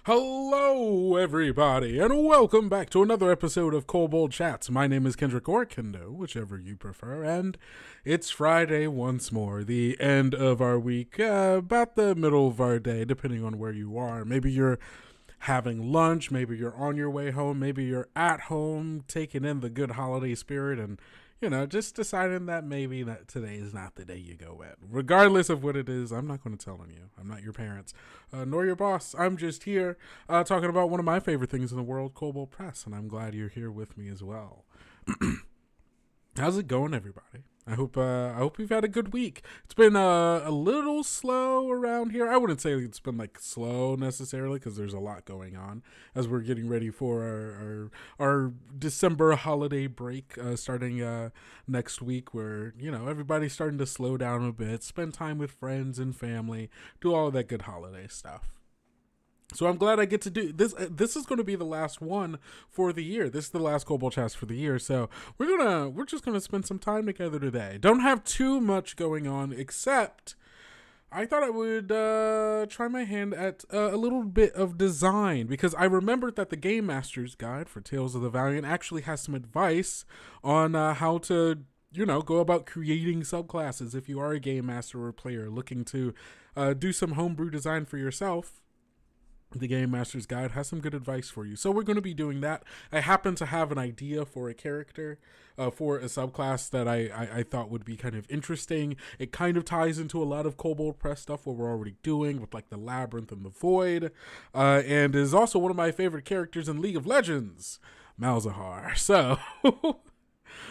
Hello, everybody, and welcome back to another episode of Kobold Chats. My name is Kendrick or Kendo, whichever you prefer, and it's Friday once more, the end of our week, about the middle of our day, depending on where you are. Maybe you're having lunch, maybe you're on your way home, maybe you're at home, taking in the good holiday spirit, and just deciding that maybe that today is not the day you go in. Regardless of what it is, I'm not going to tell on you. I'm not your parents, nor your boss. I'm just here talking about one of my favorite things in the world, Kobold Press, and I'm glad you're here with me as well. How's it going, everybody? I hope you've had a good week. It's been a little slow around here. I wouldn't say it's been like slow necessarily because there's a lot going on as we're getting ready for our December holiday break starting next week, where everybody's starting to slow down a bit, spend time with friends and family, do all of that good holiday stuff. So I'm glad I get to do this. This is going to be the last one for the year. This is the last Kobold Chats for the year. So we're just gonna spend some time together today. Don't have too much going on, except I thought I would try my hand at a little bit of design, because I remembered that the Game Master's Guide for Tales of the Valiant actually has some advice on how to go about creating subclasses if you are a game master or player looking to do some homebrew design for yourself. The Game Master's Guide has some good advice for you. So we're going to be doing that. I happen to have an idea for a character, for a subclass that I thought would be kind of interesting. It kind of ties into a lot of Kobold Press stuff, what we're already doing with like the Labyrinth and the Void, and is also one of my favorite characters in League of Legends, Malzahar. So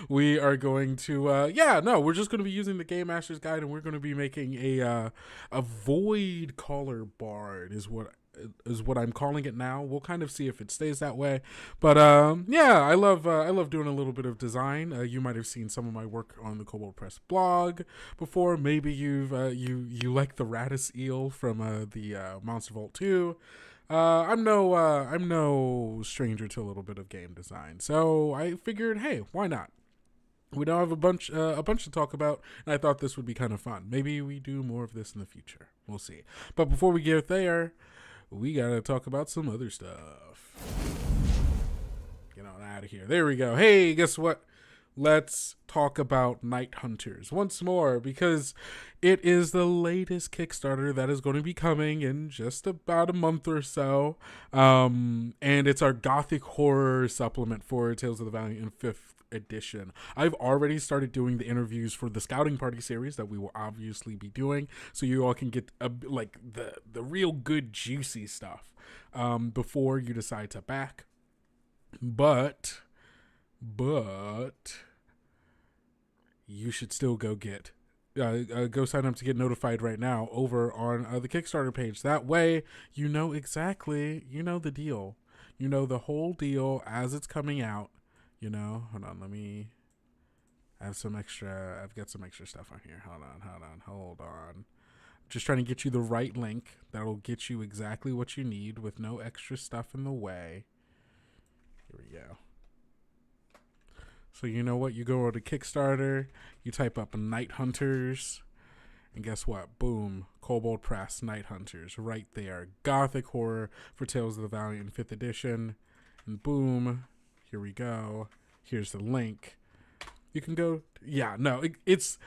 we are going to, we're just going to be using the Game Master's Guide, and we're going to be making a Void Caller Bard is what I'm calling it now. We'll kind of see if it stays that way. But I love doing a little bit of design. You might have seen some of my work on the Kobold Press blog before. Maybe you've you like the Radis eel from the Monster Vault 2. I'm no stranger to a little bit of game design. So I figured, hey, why not? We don't have a bunch to talk about, and I thought this would be kind of fun. Maybe we do more of this in the future. We'll see. But before we get there, we gotta talk about some other stuff. Get on out of here. There we go. Hey, guess what? Let's talk about Night Hunters once more, because it is the latest Kickstarter that is going to be coming in just about a month or so. And it's our Gothic horror supplement for Tales of the Valiant in 5th edition. I've already started doing the interviews for the Scouting Party series that we will obviously be doing, so you all can get the real good juicy stuff before you decide to back. But you should still go sign up to get notified right now over on the Kickstarter page. That way you know the deal, the whole deal as it's coming out. Hold on, I've got some extra stuff on here. Hold on. Just trying to get you the right link that'll get you exactly what you need with no extra stuff in the way. Here we go. So you know what? You go over to Kickstarter, you type up Night Hunters, and guess what? Boom. Kobold Press Night Hunters right there. Gothic horror for Tales of the Valiant in 5th edition. And boom. Here we go. Here's the link. You can go. It's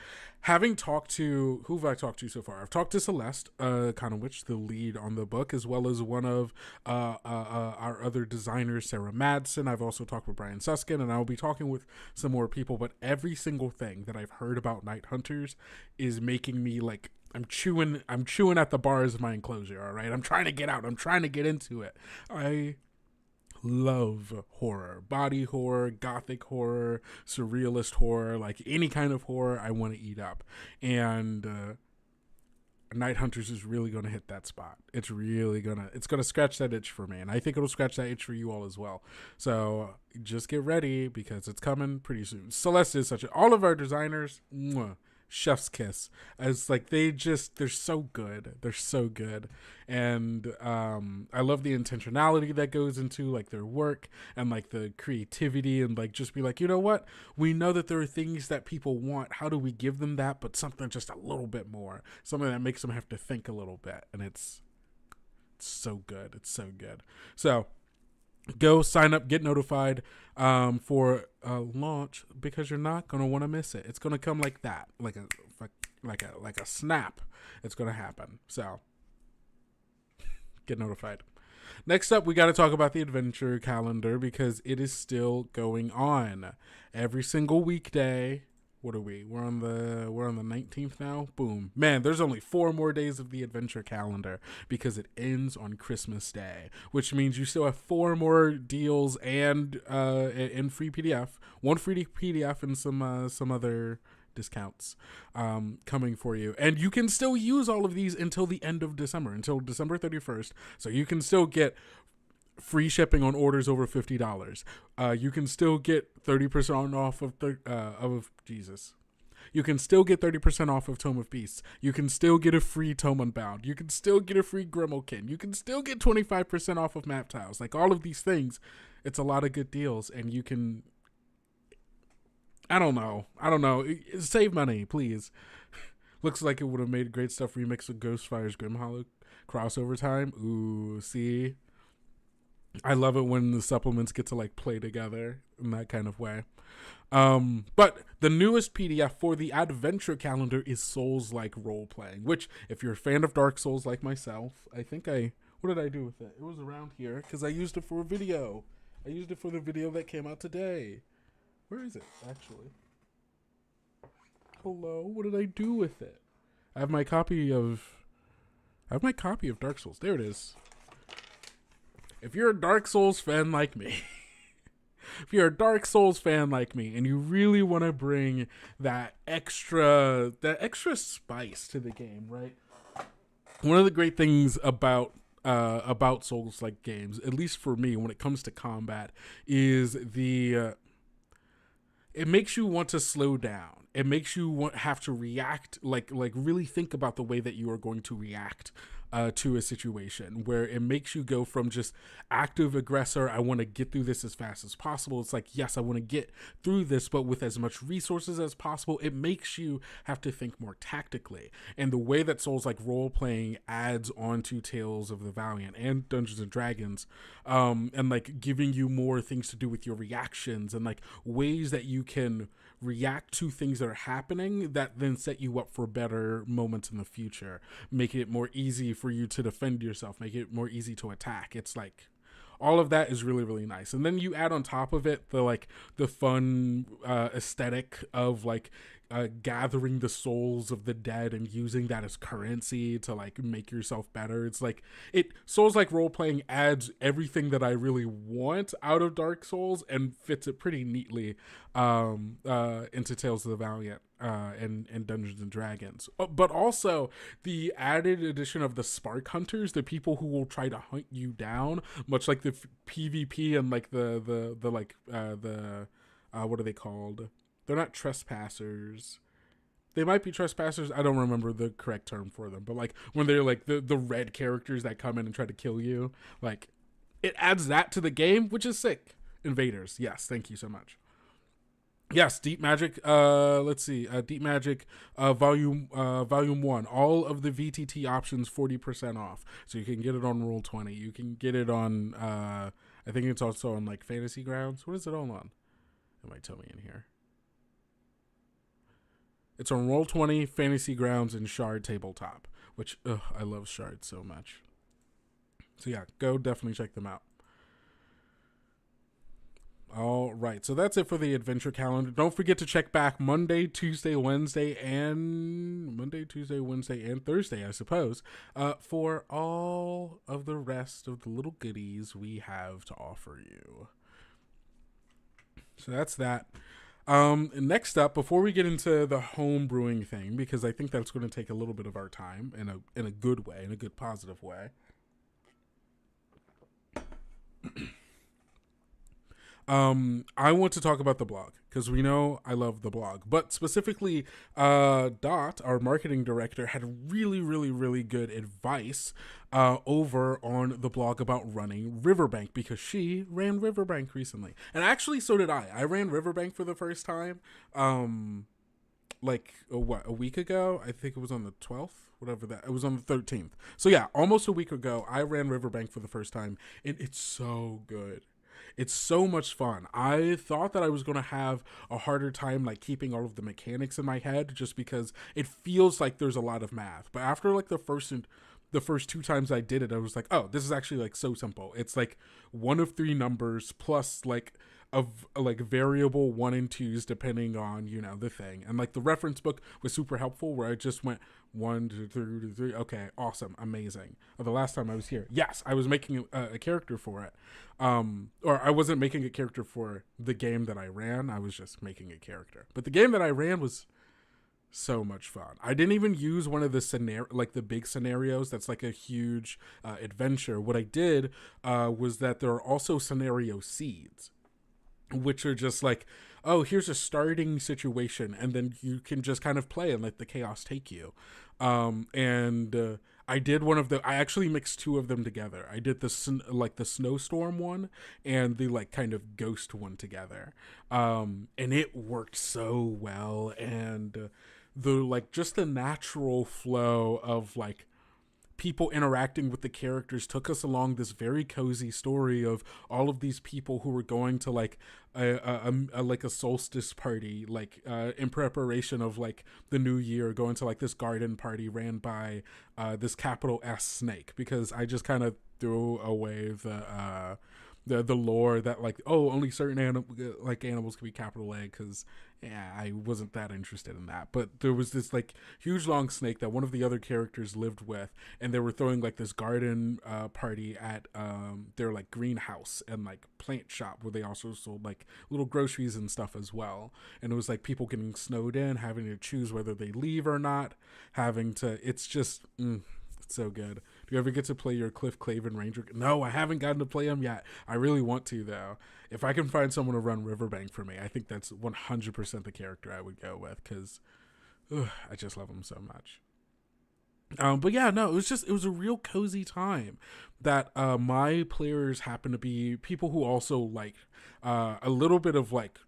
having talked to, who have I talked to so far? I've talked to Celeste, Conowitch, the lead on the book, as well as one of our other designers, Sarah Madsen. I've also talked with Brian Suskin, and I'll be talking with some more people. But every single thing that I've heard about Night Hunters is making me like, I'm chewing at the bars of my enclosure. All right, I'm trying to get out. I'm trying to get into it. I love horror, body horror, gothic horror, surrealist horror, like any kind of horror I want to eat up. And Night Hunters is really going to hit that spot. It's going to scratch that itch for me, and I think it'll scratch that itch for you all as well. So just get ready, because it's coming pretty soon. Celeste is all of our designers, chef's kiss, as like they're so good. They're so good. And I love the intentionality that goes into like their work, and like the creativity, and like just be like, you know what, we know that there are things that people want. How do we give them that, but something just a little bit more, something that makes them have to think a little bit? And it's so good. It's so good. So go sign up, get notified for launch, because you're not gonna want to miss it. It's gonna come like that, like a snap. It's gonna happen. So get notified. Next up, we got to talk about the adventure calendar, because it is still going on every single weekday. What are we? We're on the 19th now. Boom, man. There's only 4 more days of the adventure calendar, because it ends on Christmas Day, which means you still have 4 more deals and free PDF, 1 free PDF, and some other discounts coming for you. And you can still use all of these until the end of December, until December 31st. So you can still get free shipping on orders over $50. You can still get 30% off of Jesus. You can still get 30% off of Tome of Beasts. You can still get a free Tome Unbound. You can still get a free Grimalkin. You can still get 25% off of map tiles. Like, all of these things, it's a lot of good deals, and you can, I don't know. Save money, please. Looks like it would have made great stuff remix of Ghostfire's Grim Hollow crossover time. Ooh, see? I love it when the supplements get to like play together in that kind of way. But the newest PDF for the adventure calendar is Souls-like role-playing, which, if you're a fan of Dark Souls like myself, what did I do with it? It was around here, because I used it for a video. I used it for the video that came out today. Where is it, actually? Hello? What did I do with it? I have my copy of Dark Souls. There it is. If you're a Dark Souls fan like me, and you really want to bring that extra spice to the game, right? One of the great things about Souls-like games, at least for me, when it comes to combat, is it makes you want to slow down. It makes you have to react, like really think about the way that you are going to react to a situation, where it makes you go from just active aggressor, I want to get through this as fast as possible. It's like, yes, I want to get through this, but with as much resources as possible. It makes you have to think more tactically. And the way that Souls-like role-playing adds onto Tales of the Valiant and Dungeons and Dragons, and like giving you more things to do with your reactions, and like ways that you can react to things that are happening that then set you up for better moments in the future, make it more easy for you to defend yourself, make it more easy to attack. It's like, all of that is really, really nice. And then you add on top of it the fun aesthetic of gathering the souls of the dead and using that as currency to like make yourself better. It's like, Souls-like role-playing adds everything that I really want out of Dark Souls and fits it pretty neatly into Tales of the Valiant and Dungeons and Dragons. But also the added addition of the Spark Hunters, the people who will try to hunt you down, much like the PvP and like the what are they called? They're not trespassers. They might be trespassers. I don't remember the correct term for them. But like when they're like the red characters that come in and try to kill you, like it adds that to the game, which is sick. Invaders. Yes, thank you so much. Yes, Deep Magic. Let's see. Deep Magic, Volume 1. All of the VTT options 40% off. So you can get it on Roll20. You can get it on. I think it's also on like Fantasy Grounds. What is it all on? It might tell me in here. It's on Roll20, Fantasy Grounds, and Shard Tabletop, which I love Shard so much. So yeah, go definitely check them out. All right, so that's it for the adventure calendar. Don't forget to check back Monday, Tuesday, Wednesday, and Thursday, I suppose, for all of the rest of the little goodies we have to offer you. So that's that. Next up, before we get into the home brewing thing, because I think that's going to take a little bit of our time in a good way, in a good positive way. I want to talk about the blog, because we know I love the blog, but specifically, Dot, our marketing director, had really, really, really good advice over on the blog about running Riverbank, because she ran Riverbank recently, and actually so did I. I ran Riverbank for the first time like a week ago. I think it was on the 12th, whatever that. It was on the 13th. So yeah, almost a week ago, I ran Riverbank for the first time, and it's so good. It's so much fun. I thought that I was going to have a harder time like keeping all of the mechanics in my head just because it feels like there's a lot of math. But after like the first two times I did it, I was like, oh, this is actually like so simple. It's like one of three numbers plus like of like variable 1 and 2s depending on, you know, the thing. And like the reference book was super helpful where I just went 1 2 3 2 3. Okay, awesome, amazing. The last time I was here, yes, I was making a character for it. Or I wasn't making a character for the game that I ran. I was just making a character. But the game that I ran was so much fun. I didn't even use one of the like the big scenarios that's like a huge adventure. What I did was that there are also scenario seeds, which are just like, oh, here's a starting situation, and then you can just kind of play and let the chaos take you. I did I actually mixed two of them together. I did the snowstorm one and the like kind of ghost one together. And it worked so well. And the like just the natural flow of like people interacting with the characters took us along this very cozy story of all of these people who were going to like a solstice party, like in preparation of like the new year, going to like this garden party ran by this capital S snake, because I just kind of threw away the lore that like, oh, only certain animals can be capital A, because yeah, I wasn't that interested in that. But there was this like huge long snake that one of the other characters lived with, and they were throwing like this garden party at their like greenhouse and like plant shop where they also sold like little groceries and stuff as well. And it was like people getting snowed in, having to choose whether they leave or not, it's just it's so good. Do you ever get to play your Cliff Claven Ranger? No, I haven't gotten to play him yet. I really want to, though. If I can find someone to run Riverbank for me, I think that's 100% the character I would go with, because I just love him so much. But yeah, no, it was a real cozy time that my players happen to be people who also like a little bit of like,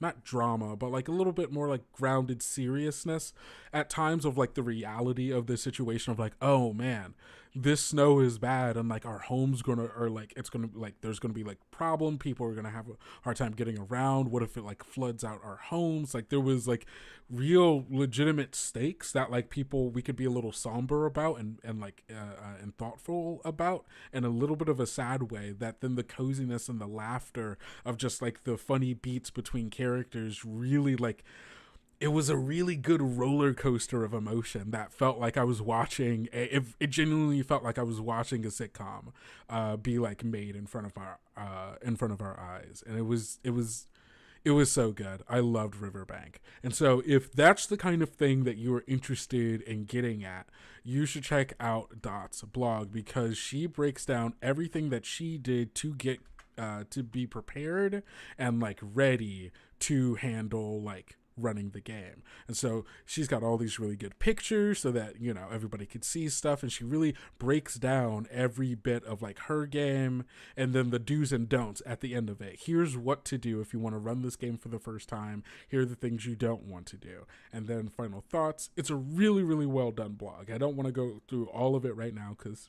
not drama, but like a little bit more like grounded seriousness at times of like the reality of the situation of like, oh man, this snow is bad, and like our home's gonna, or like it's gonna, like there's gonna be like problem, people are gonna have a hard time getting around. What if it like floods out our homes? Like there was like real legitimate stakes that like we could be a little somber about and thoughtful about, in a little bit of a sad way, that then the coziness and the laughter of just like the funny beats between characters really like, it was a really good roller coaster of emotion that felt like I was watching. It genuinely felt like I was watching a sitcom be like made in front of our eyes, and it was so good. I loved Riverbank, and so if that's the kind of thing that you are interested in getting at, you should check out Dot's blog, because she breaks down everything that she did to get to be prepared and like ready to handle like running the game. And so she's got all these really good pictures so that, you know, everybody could see stuff, and she really breaks down every bit of like her game, and then the do's and don'ts at the end of it. Here's what to do if you want to run this game for the first time. Here are the things you don't want to do, and then final thoughts. It's a really, really well done blog. I don't want to go through all of it right now because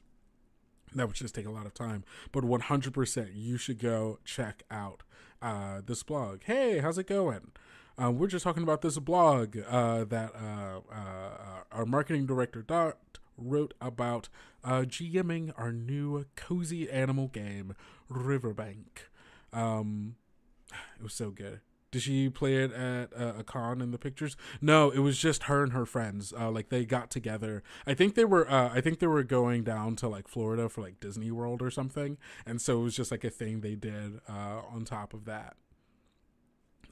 that would just take a lot of time, but 100% you should go check out this blog. Hey, how's it going? We're just talking about this blog that our marketing director Dot wrote about GMing our new cozy animal game, Riverbank. It was so good. Did she play it at a con in the pictures? No, it was just her and her friends. Like they got together. I think they were going down to like Florida for like Disney World or something, and so it was just like a thing they did on top of that.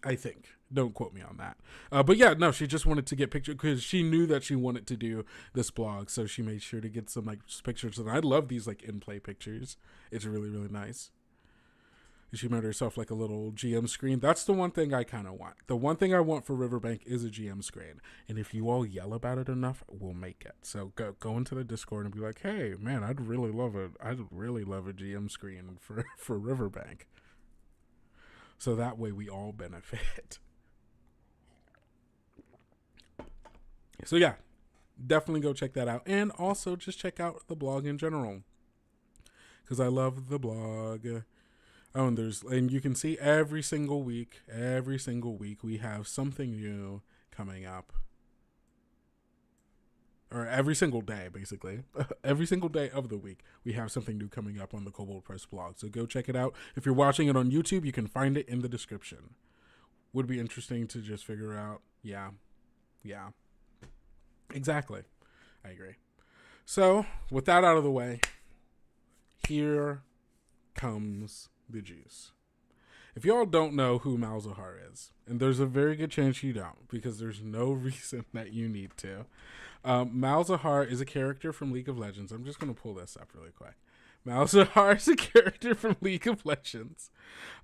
I think. Don't quote me on that. But yeah, no, she just wanted to get pictures because she knew that she wanted to do this blog, so she made sure to get some like pictures. And I love these like in-play pictures. It's really, really nice. She made herself like a little GM screen. That's the one thing I kind of want. The one thing I want for Riverbank is a GM screen. And if you all yell about it enough, we'll make it. So go into the Discord and be like, hey, man, I'd really love a GM screen for Riverbank. So that way we all benefit. So yeah, definitely go check that out. And also just check out the blog in general, because I love the blog. Oh, and you can see every single week we have something new coming up. Or every single day, basically. Every single day of the week, we have something new coming up on the Kobold Press blog. So go check it out. If you're watching it on YouTube, you can find it in the description. Would be interesting to just figure out. Yeah. Exactly. I agree. So, with that out of the way, here comes the juice. If y'all don't know who Malzahar is, and there's a very good chance you don't, because there's no reason that you need to, Malzahar is a character from League of Legends. I'm just going to pull this up really quick. Malzahar is a character from League of Legends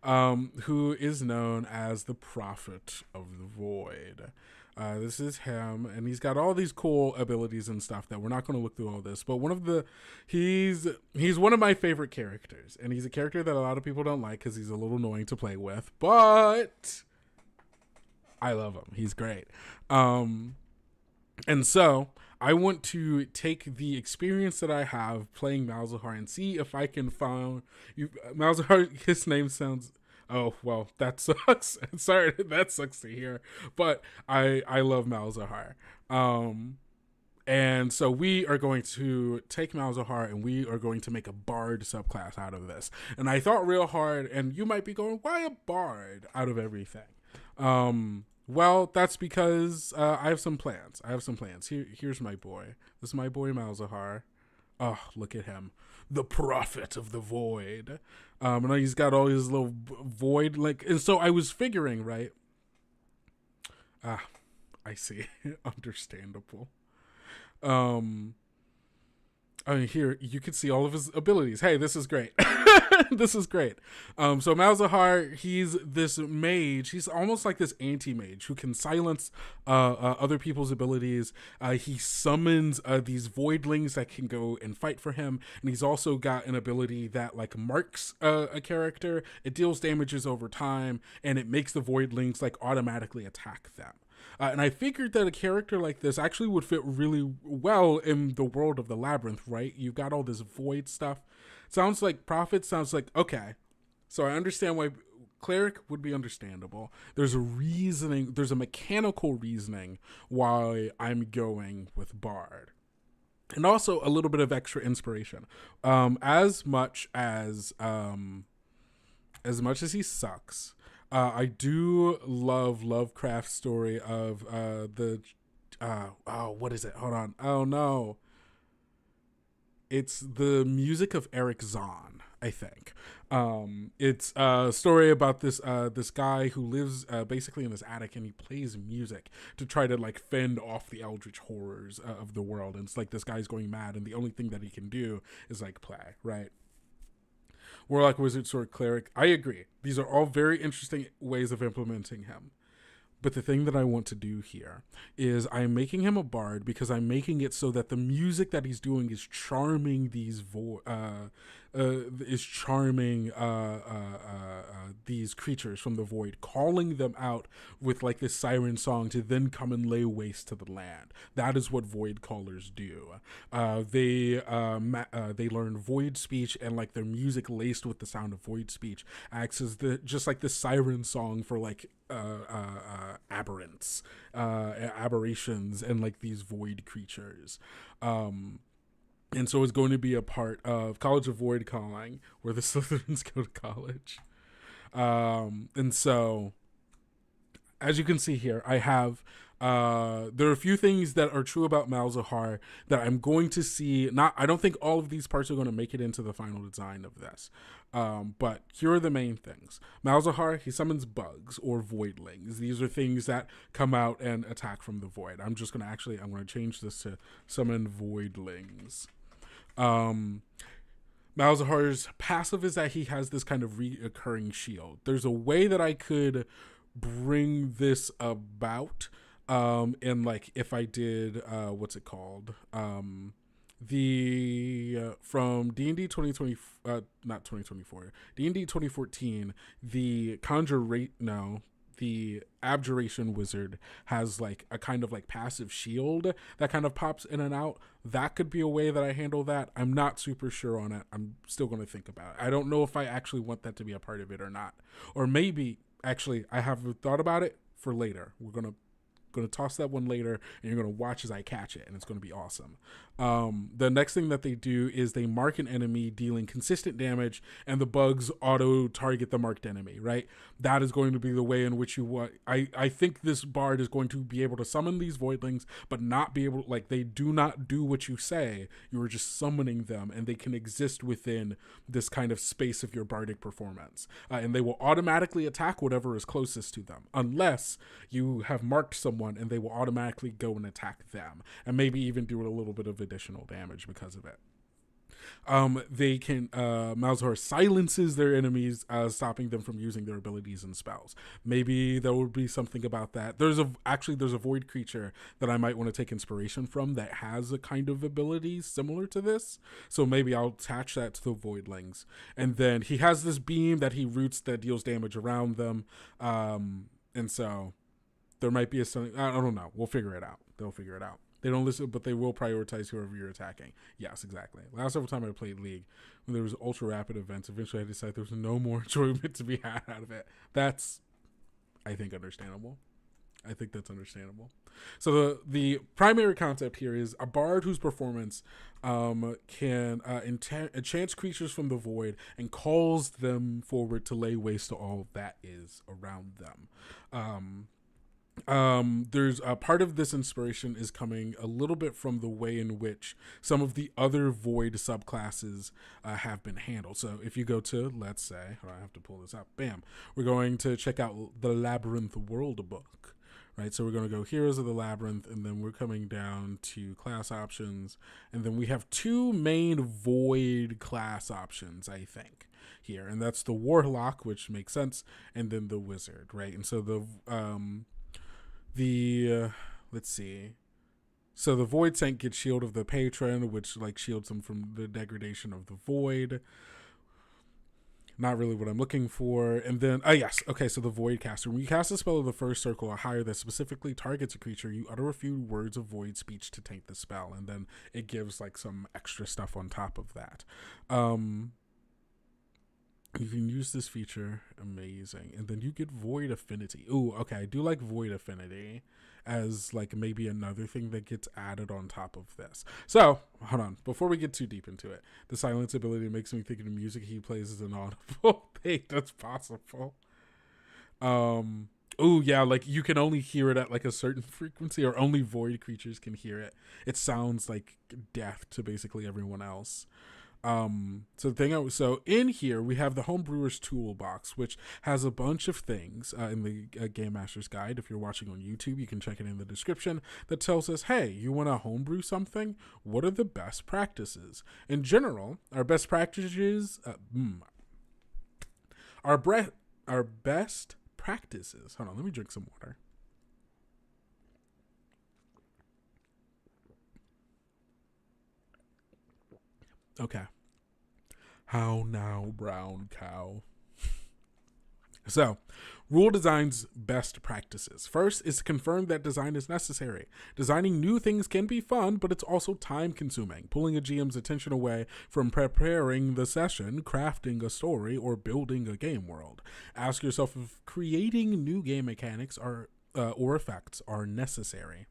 who is known as the Prophet of the Void. This is him, and he's got all these cool abilities and stuff that we're not going to look through all this, but he's one of my favorite characters, and he's a character that a lot of people don't like because he's a little annoying to play with, but I love him. He's great. And so I want to take the experience that I have playing Malzahar and see if I can find you. Malzahar, his name sounds... Oh, well, that sucks. Sorry, that sucks to hear. But I love Malzahar. And so we are going to take Malzahar and we are going to make a bard subclass out of this. And I thought real hard, and you might be going, why a bard out of everything? Well, that's because I have some plans. Here's my boy. This is my boy Malzahar. Oh, look at him. The Prophet of the Void. And he's got all his little void, and so I was figuring, right? I see. Understandable. Here, you can see all of his abilities. Hey, this is great. This is great. So Malzahar, he's this mage. He's almost like this anti-mage who can silence other people's abilities. He summons these voidlings that can go and fight for him. And he's also got an ability that marks a character. It deals damages over time, and it makes the voidlings automatically attack them. And I figured that a character like this actually would fit really well in the world of the Labyrinth, right? You've got all this void stuff. Sounds like Prophet, sounds like, okay. So I understand why Cleric would be understandable. There's a mechanical reasoning why I'm going with Bard. And also a little bit of extra inspiration. As much as he sucks, I do love Lovecraft's story of what is it? Hold on. Oh no. It's the music of Eric Zahn, I think. It's a story about this guy who lives basically in this attic, and he plays music to try to fend off the eldritch horrors of the world. And it's this guy's going mad, and the only thing that he can do is play, right? Warlock, Wizard, Sword, Cleric. I agree. These are all very interesting ways of implementing him. But the thing that I want to do here is I'm making him a bard because I'm making it so that the music that he's doing is charming these these creatures from the void, calling them out with this siren song to then come and lay waste to the land. That is what void callers do. They learn void speech, and their music laced with the sound of void speech acts as just the siren song for aberrants, aberrations, and these void creatures. And so it's going to be a part of College of Void Calling, where the Slytherins go to college. And so, as you can see here, I have, there are a few things that are true about Malzahar that I'm going to see. I don't think all of these parts are going to make it into the final design of this. But here are the main things. Malzahar, he summons bugs or voidlings. These are things that come out and attack from the void. I'm going to change this to summon voidlings. Malzahar's passive is that he has this kind of reoccurring shield. There's a way that I could bring this about, if I did, what's it called? From D&D 2020, not 2024, D&D 2014, the the Abjuration Wizard has like a kind of like passive shield that kind of pops in and out. That could be a way that I handle that. I'm not super sure on it. I'm still going to think about it. I don't know if I actually want that to be a part of it or not. Or maybe, actually, I have thought about it for later. We're going to toss that one later, and you're going to watch as I catch it, and it's going to be awesome. The next thing that they do is they mark an enemy dealing consistent damage, and the bugs auto target the marked enemy, right? That is going to be the way in which you want. I think this bard is going to be able to summon these voidlings, but not be able, like, they do not do what you say. You are just summoning them, and they can exist within this kind of space of your bardic performance. And they will automatically attack whatever is closest to them, unless you have marked someone, and they will automatically go and attack them, and maybe even do a little bit of additional damage because of it. They can Malzahar silences their enemies, stopping them from using their abilities and spells. Maybe there would be something about that. There's a void creature that I might want to take inspiration from that has a kind of ability similar to this. So maybe I'll attach that to the voidlings. And then he has this beam that he roots that deals damage around them. And so there might be I don't know. We'll figure it out. They'll figure it out. They don't listen, but they will prioritize whoever you're attacking. Yes, exactly. Last several time I played League, when there was ultra rapid events, eventually I decided there was no more enjoyment to be had out of it. That's, I think, understandable. I think that's understandable. So the primary concept here is a bard whose performance can enchant creatures from the void and calls them forward to lay waste to all that is around them. There's a part of this inspiration is coming a little bit from the way in which some of the other void subclasses have been handled. So if you go to, let's say, I have to pull this up, bam, we're going to check out the Labyrinth World Book, right? So we're going to go Heroes of the Labyrinth, and then we're coming down to class options, and then we have two main void class options, I think, here, and that's the Warlock, which makes sense, and then the Wizard, right? And so let's see. So the Void Saint gets Shield of the Patron, which like shields them from the degradation of the void. Not really what I'm looking for. And then, yes. Okay, so the Void Caster. When you cast a spell of the first circle or higher that specifically targets a creature, you utter a few words of void speech to taint the spell. And then it gives like some extra stuff on top of that. You can use this feature. Amazing. And then you get Void Affinity. Ooh, okay. I do like Void Affinity as like maybe another thing that gets added on top of this. So, hold on. Before we get too deep into it, the silence ability makes me think of the music he plays is an audible thing. That's possible. Ooh, yeah, like you can only hear it at like a certain frequency, or only void creatures can hear it. It sounds like death to basically everyone else. So in here we have the Homebrewer's Toolbox, which has a bunch of things in the Game Master's Guide. If you're watching on YouTube, you can check it in the description, that tells us, hey, you want to homebrew something? What are the best practices? In general, our best practices, our best practices. Hold on, let me drink some water. Okay. How now, brown cow? So, Rule Design's best practices. First is to confirm that design is necessary. Designing new things can be fun, but it's also time-consuming, pulling a GM's attention away from preparing the session, crafting a story, or building a game world. Ask yourself if creating new game mechanics or effects are necessary.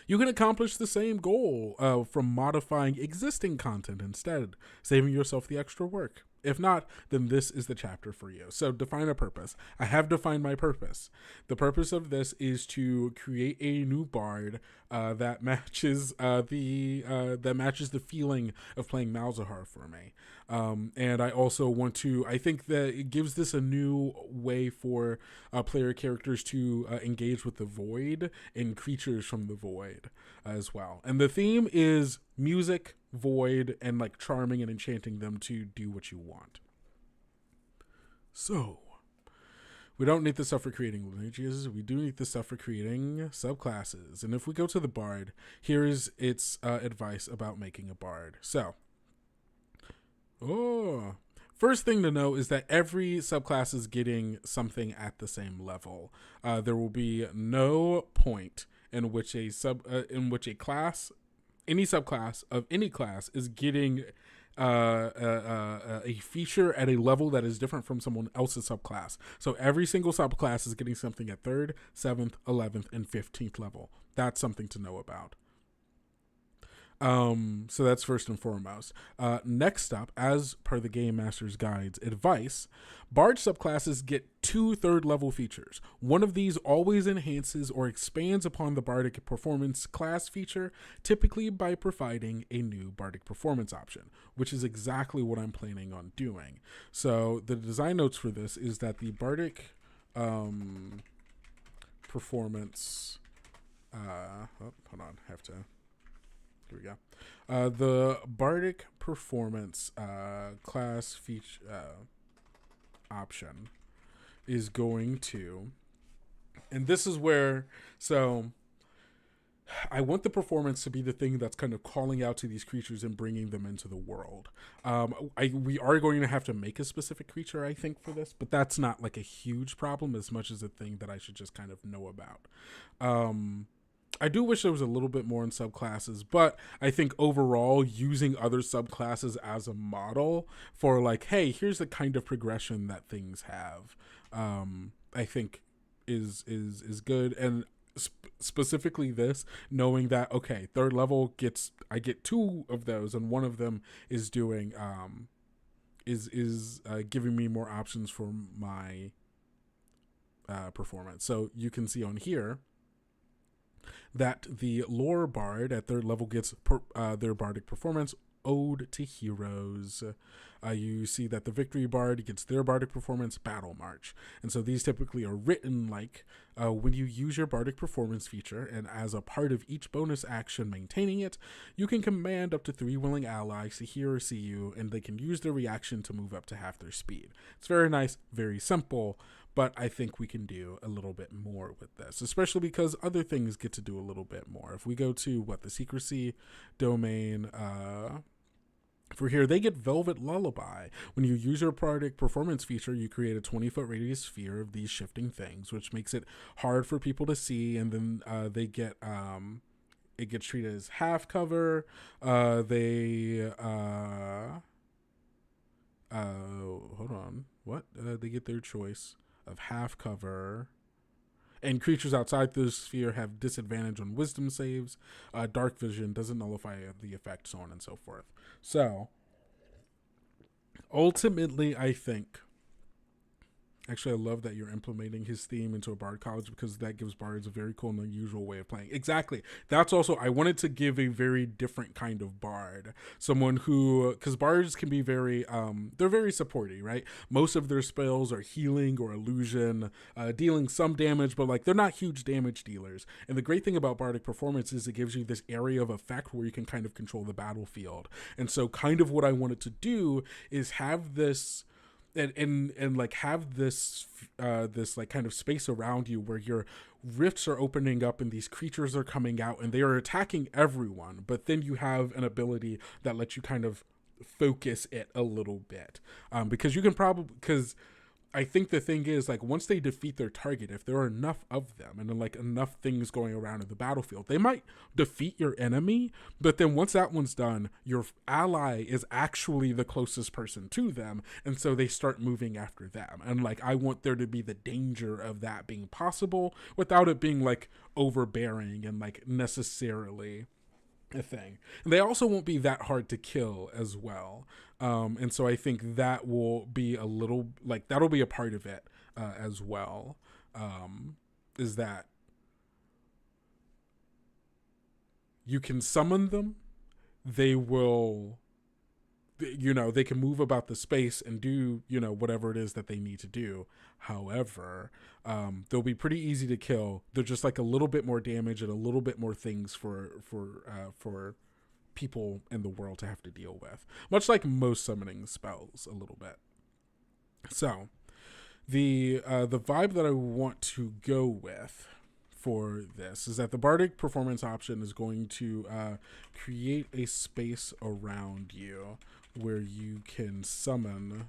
You can accomplish the same goal from modifying existing content instead, saving yourself the extra work. If not, then this is the chapter for you. So define a purpose. I have defined my purpose. The purpose of this is to create a new bard that matches the feeling of playing Malzahar for me. And I also want to, I think that it gives this a new way for player characters to engage with the void and creatures from the void as well. And the theme is music, void, and like charming and enchanting them to do what you want. So we don't need the stuff for creating lineages. We do need the stuff for creating subclasses. And if we go to the bard, here is its advice about making a bard. So, first thing to know is that every subclass is getting something at the same level. There will be no point in which any subclass of any class is getting a feature at a level that is different from someone else's subclass. So every single subclass is getting something at 3rd, 7th, 11th, and 15th level. That's something to know about. So that's first and foremost. Next up, as per the Game Master's Guide's advice, Bard subclasses get 2 3rd-level features. One of these always enhances or expands upon the Bardic Performance class feature, typically by providing a new Bardic Performance option, which is exactly what I'm planning on doing. So the design notes for this is that the Bardic Performance... hold on, I have to... Here we go. The Bardic Performance class feature option is going to, and this is where, so I want the performance to be the thing that's kind of calling out to these creatures and bringing them into the world. We are going to have to make a specific creature, I think, for this, but that's not like a huge problem as much as a thing that I should just kind of know about. I do wish there was a little bit more in subclasses, but I think overall using other subclasses as a model for like, hey, here's the kind of progression that things have, I think is good. And specifically this, knowing that, okay, 3rd level I get 2 of those, and one of them is doing, giving me more options for my performance. So you can see on here that the Lore Bard at 3rd level gets their Bardic Performance Ode to Heroes. You see that the Victory Bard gets their Bardic Performance Battle March. And so these typically are written like, when you use your Bardic Performance feature, and as a part of each bonus action maintaining it, you can command up to 3 willing allies to hear or see you, and they can use their reaction to move up to half their speed. It's very nice, very simple, but I think we can do a little bit more with this, especially because other things get to do a little bit more. If we go to, the Secrecy domain, for here, they get Velvet Lullaby. When you use your Bardic Performance feature, you create a 20-foot radius sphere of these shifting things, which makes it hard for people to see, and then they get... it gets treated as half cover. Hold on. What? They get their choice of half cover, and creatures outside the sphere have disadvantage on wisdom saves. Dark vision doesn't nullify the effect, so on and so forth. So ultimately, I think, actually, I love that you're implementing his theme into a Bard College, because that gives Bards a very cool and unusual way of playing. Exactly. That's also, I wanted to give a very different kind of Bard. Someone who, because Bards can be very, they're very supporty, right? Most of their spells are healing or illusion, dealing some damage, but they're not huge damage dealers. And the great thing about Bardic Performance is it gives you this area of effect where you can kind of control the battlefield. And so kind of what I wanted to do is have this... And have this kind of space around you where your rifts are opening up and these creatures are coming out and they are attacking everyone, but then you have an ability that lets you kind of focus it a little bit, because you can because I think the thing is, once they defeat their target, if there are enough of them and then enough things going around in the battlefield, they might defeat your enemy, but then once that one's done, your ally is actually the closest person to them, and so they start moving after them. And I want there to be the danger of that being possible without it being overbearing and necessarily a thing. And they also won't be that hard to kill as well. And so I think that will be a little that'll be a part of it as well. Is that you can summon them, they will, they can move about the space and do, whatever it is that they need to do. However, they'll be pretty easy to kill. They're just a little bit more damage and a little bit more things for people in the world to have to deal with. Much like most summoning spells a little bit. So, the vibe that I want to go with for this is that the Bardic Performance option is going to create a space around you where you can summon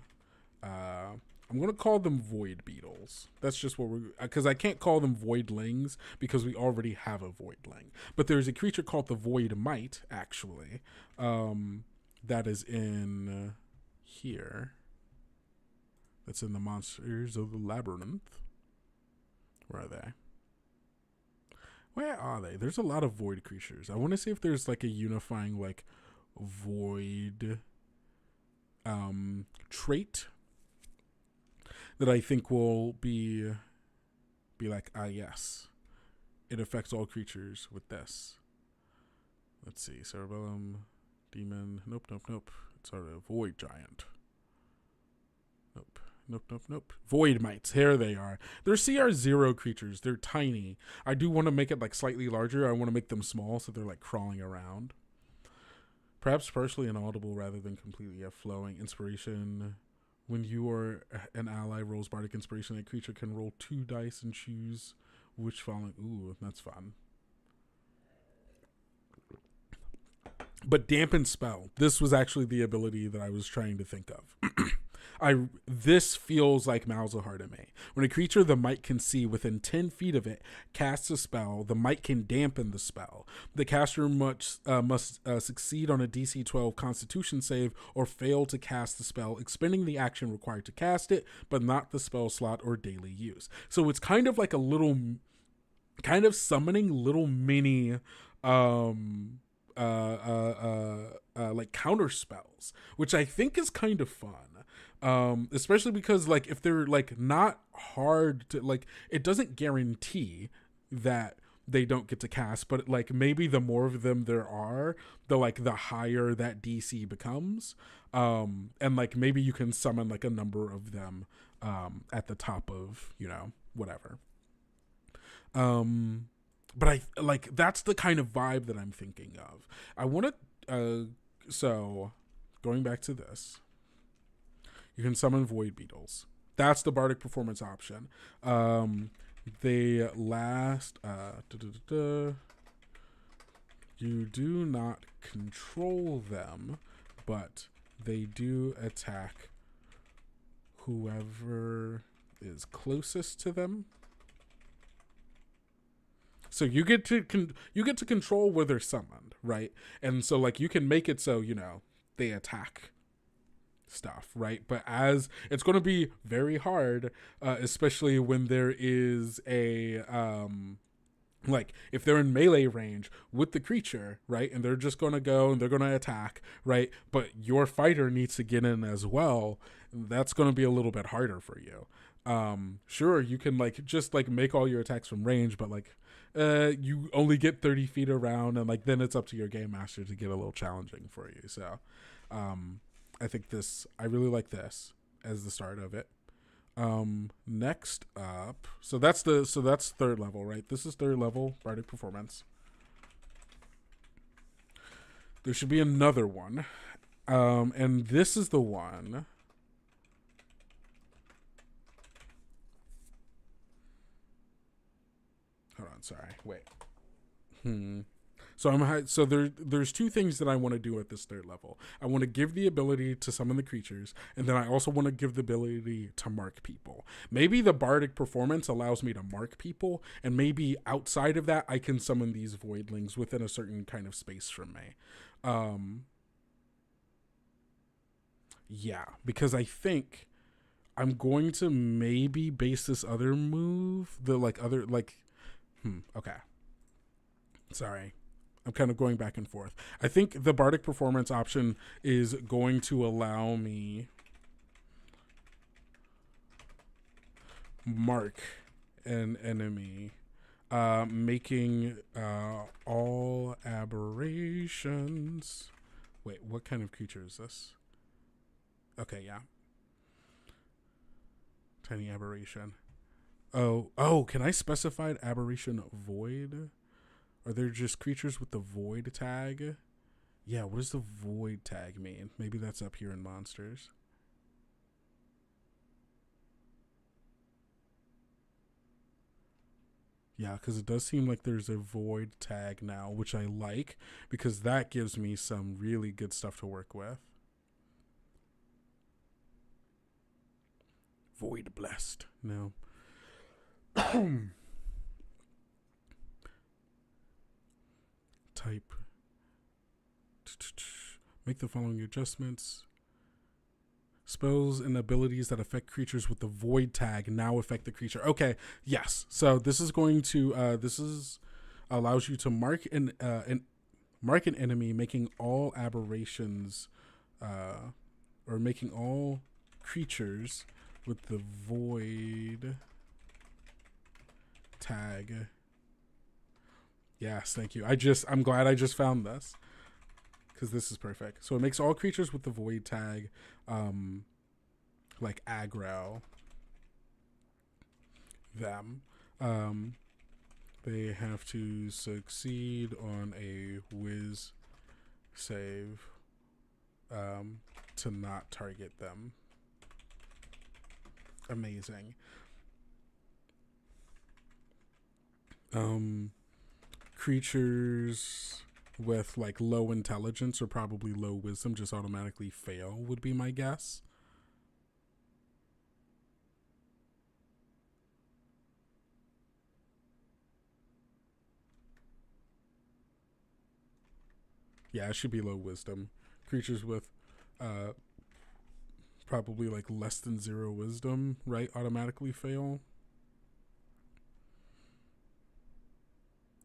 I'm going to call them void beetles. That's just what we're... Because I can't call them voidlings because we already have a voidling. But there's a creature called the void mite, actually, that is in here. That's in the Monsters of the Labyrinth. Where are they? Where are they? There's a lot of void creatures. I want to see if there's like a unifying like void trait that I think will be like, yes, it affects all creatures with this. Let's see, cerebellum, demon. Nope. It's a void giant. Nope. Void mites. Here they are. They're CR0 creatures. They're tiny. I do want to make it like slightly larger. I want to make them small so they're like crawling around. Perhaps partially inaudible rather than completely flowing. Inspiration. When you or an ally rolls bardic inspiration, a creature can roll 2 dice and choose which following. Ooh, that's fun. But dampen spell. This was actually the ability that I was trying to think of. This feels like Malzahar to me. When a creature the mite can see within 10 feet of it casts a spell, the mite can dampen the spell. The caster must succeed on a DC 12 Constitution save or fail to cast the spell, expending the action required to cast it, but not the spell slot or daily use. So it's kind of like a little, kind of summoning little mini like counter spells, which I think is kind of fun. Especially because like if they're like not hard to, like, it doesn't guarantee that they don't get to cast, but like maybe the more of them there are, the higher that DC becomes. And like maybe you can summon like a number of them at the top of, whatever. But I like, that's the kind of vibe that I'm thinking of. I want to so going back to this, you can summon void beetles. That's the bardic performance option. They last you do not control them, but they do attack whoever is closest to them. So you get to control where they're summoned, right? And so like you can make it so, they attack stuff, right? But as it's going to be very hard, especially when there is a like if they're in melee range with the creature, right? And they're just going to go and they're going to attack, right? But your fighter needs to get in as well. That's going to be a little bit harder for you. Sure, you can like just like make all your attacks from range, but like you only get 30 feet around, and like then it's up to your game master to get a little challenging for you. So I think I really like this as the start of it. Next up, so that's third level, right? This is third level bardic performance. There should be another one, and this is the one. Hold on, sorry, wait. So there's 2 things that I want to do at this third level. I want to give the ability to summon the creatures, and then I also want to give the ability to mark people. Maybe the bardic performance allows me to mark people, and maybe outside of that, I can summon these voidlings within a certain kind of space from me. Yeah, because I think I'm going to maybe base this other move, okay. Sorry. I'm kind of going back and forth. I think the bardic performance option is going to allow me mark an enemy, making all aberrations. Wait, what kind of creature is this? Okay, yeah. Tiny aberration. Oh, can I specify an aberration void? Are there just creatures with the void tag? Yeah, what does the void tag mean? Maybe that's up here in monsters. Yeah, because it does seem like there's a void tag now, which I like, because that gives me some really good stuff to work with. Void blessed. No. Type. Make the following adjustments. Spells and abilities that affect creatures with the void tag now affect the creature. Okay, yes. So this is going to allows you to mark an enemy, making all aberrations or making all creatures with the void tag. Yes, thank you. I'm glad I just found this, because this is perfect. So it makes all creatures with the void tag like aggro them. They have to succeed on a whiz save to not target them. Amazing. Creatures with like low intelligence or probably low wisdom just automatically fail would be my guess. Yeah, it should be low wisdom. Creatures with probably like less than 0 wisdom, right, automatically fail.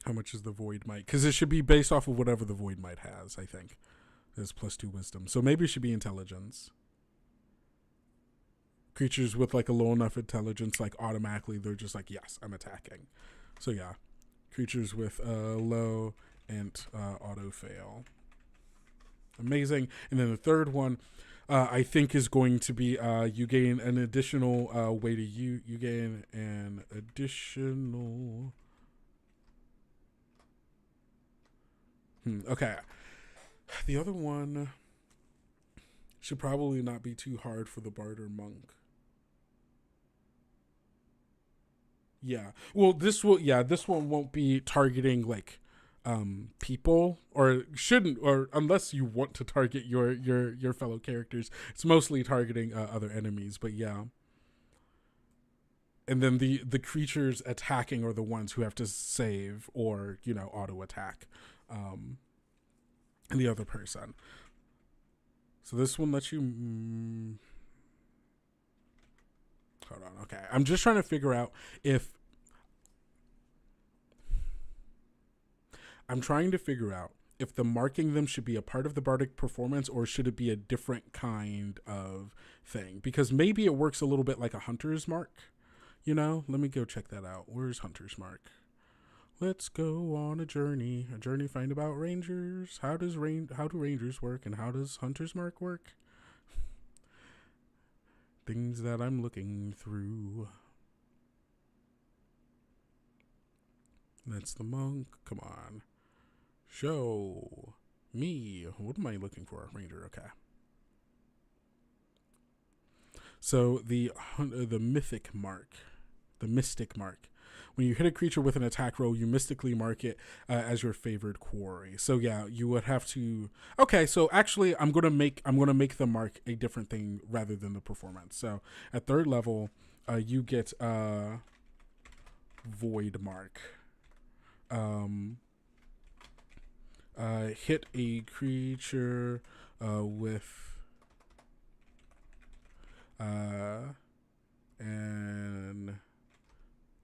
How much is the void might? Because it should be based off of whatever the void might has, I think. There's +2 wisdom. So maybe it should be intelligence. Creatures with like a low enough intelligence, like automatically they're just like, yes, I'm attacking. So yeah, creatures with low int auto fail. Amazing. And then the third one, I think is going to be you gain an additional way to you gain an additional. Okay. The other one should probably not be too hard for the bard or monk. Yeah. Well, this one won't be targeting like people, or shouldn't, or unless you want to target your fellow characters. It's mostly targeting other enemies, but yeah. And then the creatures attacking are the ones who have to save or, auto attack the other person. So this one lets you hold on. Okay, I'm just trying to figure out if the marking them should be a part of the bardic performance, or should it be a different kind of thing? Because maybe it works a little bit like a hunter's mark. Let me go check that out. Where's hunter's mark? Let's go on a journey find about rangers. How do rangers work, and how does hunter's mark work? Things that I'm looking through. That's the monk. Come on. Show me. What am I looking for? Ranger. Okay. So the mystic mark. When you hit a creature with an attack roll, you mystically mark it as your favored quarry. So yeah, you would have to. Okay, so actually, I'm gonna make the mark a different thing rather than the performance. So at 3rd level, you get void mark. Hit a creature with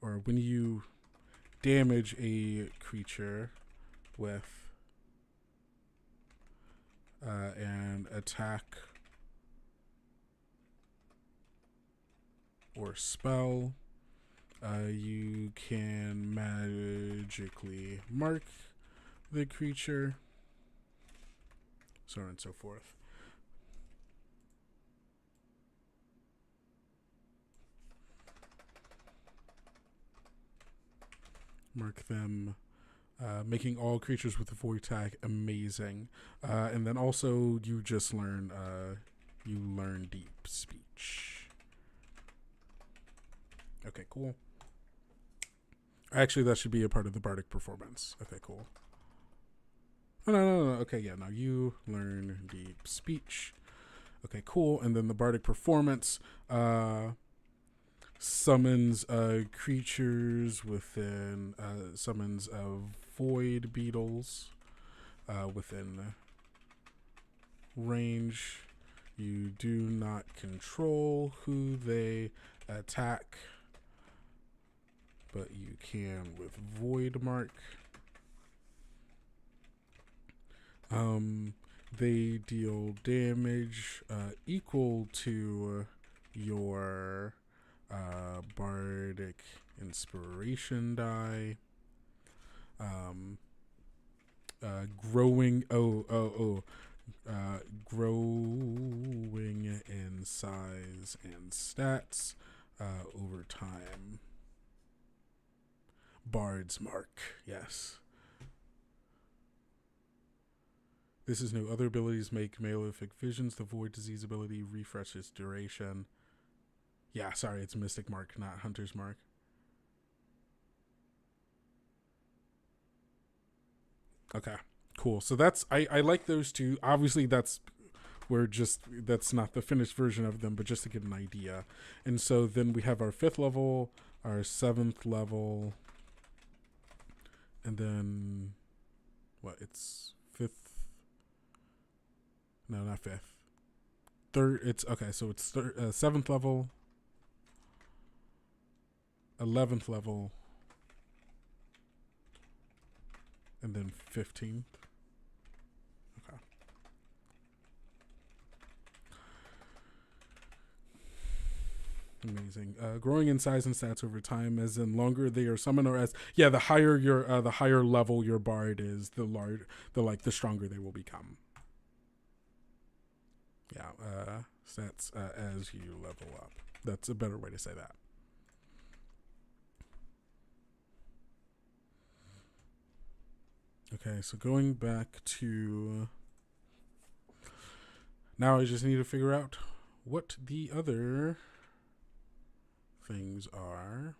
or when you damage a creature with an attack or spell, you can magically mark the creature, so on and so forth. Mark them, making all creatures with the void tag amazing. And then also you just learn deep speech. Okay, cool. Actually, that should be a part of the bardic performance. Okay, cool. Oh, no. Okay, yeah, now you learn deep speech. Okay, cool. And then the bardic performance, summons creatures within, summons void beetles within range. You do not control who they attack, but you can with Void Mark. They deal damage equal to your Bardic Inspiration die. Growing in size and stats over time. Bard's Mark, yes. This is new. Other abilities make malefic visions. The Void Disease ability refreshes duration. Yeah, sorry, it's Mystic Mark, not Hunter's Mark. Okay, cool. So that's, I like those two. Obviously, that's not the finished version of them, but just to get an idea. And so then we have our 5th level, our 7th level, and then what? It's 5th. No, not 5th. 3rd. It's okay. So it's 7th level, 11th level, and then 15th. Okay. Amazing. Growing in size and stats over time, as in longer they are summoned, or as the higher your the higher level your bard is, the stronger they will become. Yeah, stats as you level up. That's a better way to say that. Okay, so going back to... Now I just need to figure out what the other things are.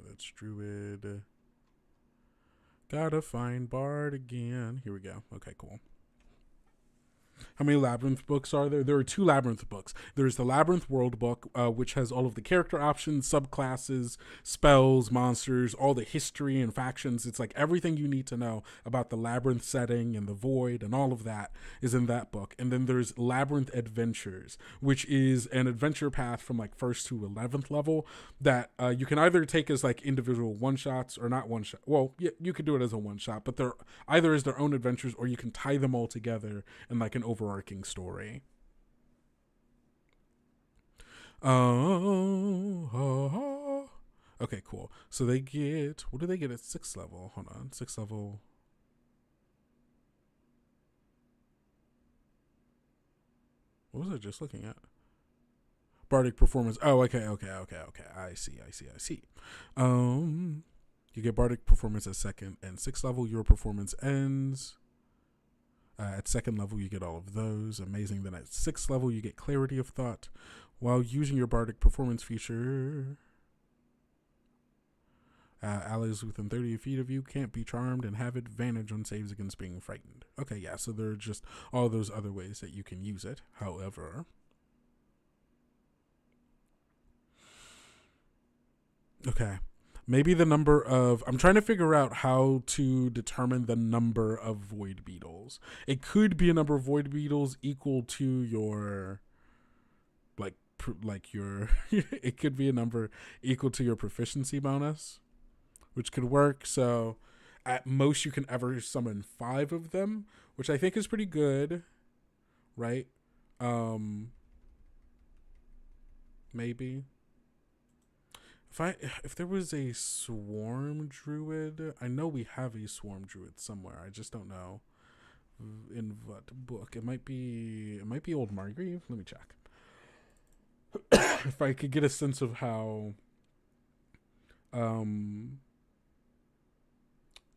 That's Druid. Gotta find Bard again. Here we go. Okay, cool. How many Labyrinth books are there? There are 2 Labyrinth books. There's the Labyrinth World book, which has all of the character options, subclasses, spells, monsters, all the history and factions. It's like everything you need to know about the Labyrinth setting and the Void and all of that is in that book. And then there's Labyrinth Adventures, which is an adventure path from like 1st to 11th level that you can either take as like individual one-shots or not one-shot. Well, yeah, you could do it as a one-shot, but they're either as their own adventures or you can tie them all together in like an overarching story. Okay, cool. So they get, what do they get at 6th level? Hold on, 6th level. What was I just looking at? Bardic Performance. Oh, okay. I see. You get Bardic Performance at 2nd and 6th level. Your performance ends. At 2nd level, you get all of those. Amazing. Then at 6th level, you get Clarity of Thought. While using your Bardic Performance feature, allies within 30 feet of you can't be charmed and have advantage on saves against being frightened. Okay, yeah, so there are just all those other ways that you can use it. However, okay, maybe the number of... I'm trying to figure out how to determine the number of Void Beetles. It could be a number of Void Beetles equal to your... Like your... It could be a number equal to your proficiency bonus, which could work. So at most you can ever summon 5 of them, which I think is pretty good, right? Maybe. If there was a Swarm Druid, I know we have a Swarm Druid somewhere. I just don't know in what book. It might be Old Margrave. Let me check. If I could get a sense of how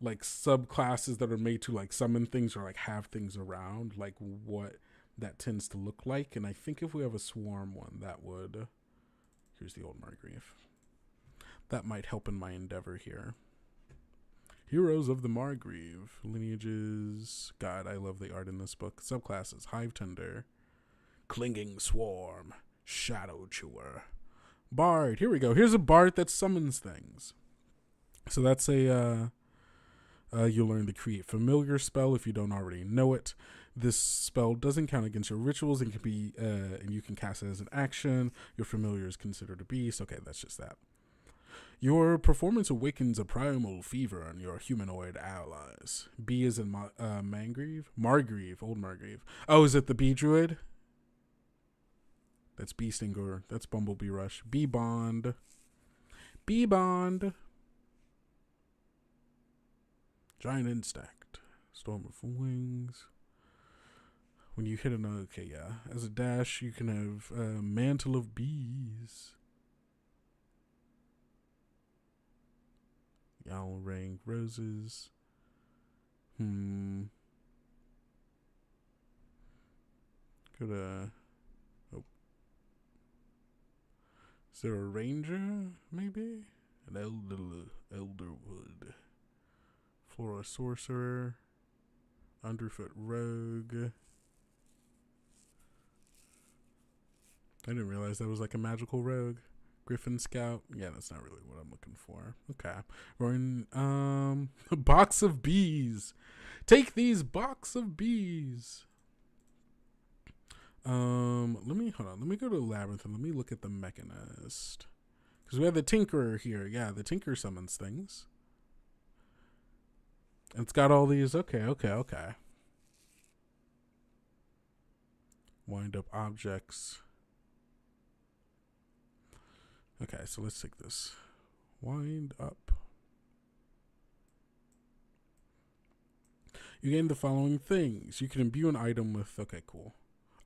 like subclasses that are made to like summon things or like have things around, like what that tends to look like. And I think if we have a Swarm one, that would... Here's the Old Margrave. That might help in my endeavor here. Heroes of the Margrave. Lineages. God, I love the art in this book. Subclasses. Hive Tender. Clinging Swarm, Shadow Chewer. Bard, here we go. Here's a bard that summons things. So that's a, you'll learn to create familiar spell if you don't already know it. This spell doesn't count against your rituals and can be, and you can cast it as an action. Your familiar is considered a beast. Okay, that's just that. Your performance awakens a primal fever on your humanoid allies. Bee is in Margreave, old Margreave. Oh, is it the Bee Druid? That's Bee Stinger. That's Bumblebee Rush. Bee Bond. Bee Bond. Giant Insect. Storm of Wings. When you hit another, okay, yeah. As a dash, you can have Mantle of Bees. Yowl Ring Roses. Could oh. Is there a ranger, maybe? An elderwood. Flora Sorcerer. Underfoot Rogue. I didn't realize that was like a magical rogue. Griffin Scout. Yeah, that's not really what I'm looking for. Okay. We're in a box of bees. Take these box of bees. Let me go to Labyrinth and let me look at the Mechanist. Because we have the Tinkerer here. Yeah, the Tinker summons things. And it's got all these. Okay. Wind up objects. Okay, so let's take this. Wind up. You gain the following things. You can imbue an item with... Okay, cool.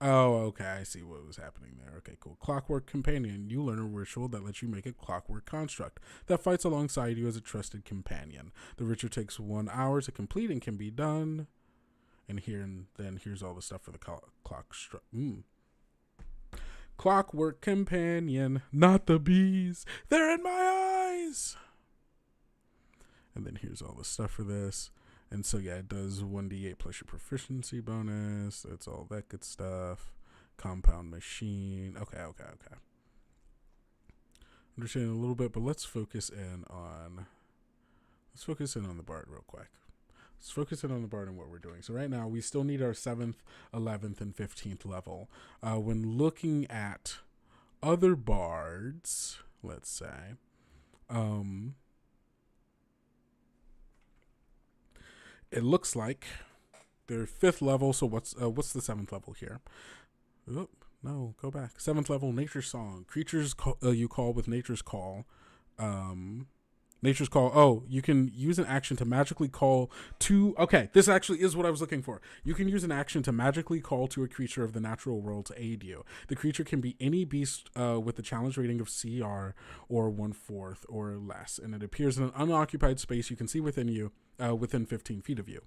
Oh, okay, I see what was happening there. Okay, cool. Clockwork Companion. You learn a ritual that lets you make a clockwork construct that fights alongside you as a trusted companion. The ritual takes 1 hour to complete and can be done. And here's all the stuff for the Clockwork Companion, not the bees. They're in my eyes. And then here's all the stuff for this. And so, yeah, it does 1d8 plus your proficiency bonus. It's all that good stuff. Compound Machine. Okay. Understanding a little bit, but let's focus in on the Bard real quick. Let's focus in on the Bard and what we're doing. So right now, we still need our 7th, 11th, and 15th level. When looking at other Bards, let's say, it looks like they're 5th level. So what's the 7th level here? Oh, no, go back. 7th level, Nature's Song. Creatures you call with Nature's Call. Nature's Call. Oh, you can use an action to magically call to... Okay, this actually is what I was looking for. You can use an action to magically call to a creature of the natural world to aid you. The creature can be any beast with the challenge rating of CR or 1/4 or less, and it appears in an unoccupied space you can see within you, within 15 feet of you.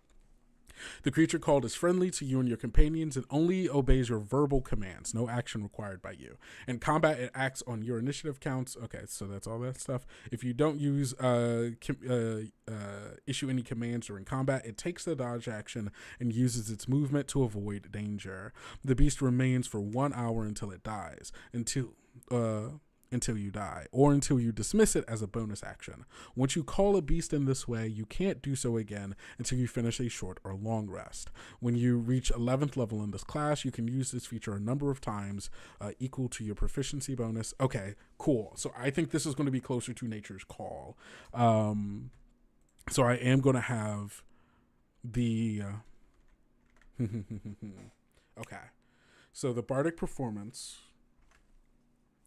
The creature called is friendly to you and your companions and only obeys your verbal commands. No action required by you. In combat, it acts on your initiative counts. Okay, so that's all that stuff. If you don't use issue any commands during combat, it takes the dodge action and uses its movement to avoid danger. The beast remains for 1 hour until it dies. Until you die, or until you dismiss it as a bonus action. Once you call a beast in this way, you can't do so again until you finish a short or long rest. When you reach 11th level in this class, you can use this feature a number of times, equal to your proficiency bonus. Okay, cool. So I think this is going to be closer to Nature's Call. So I am going to have the... Okay. So the Bardic Performance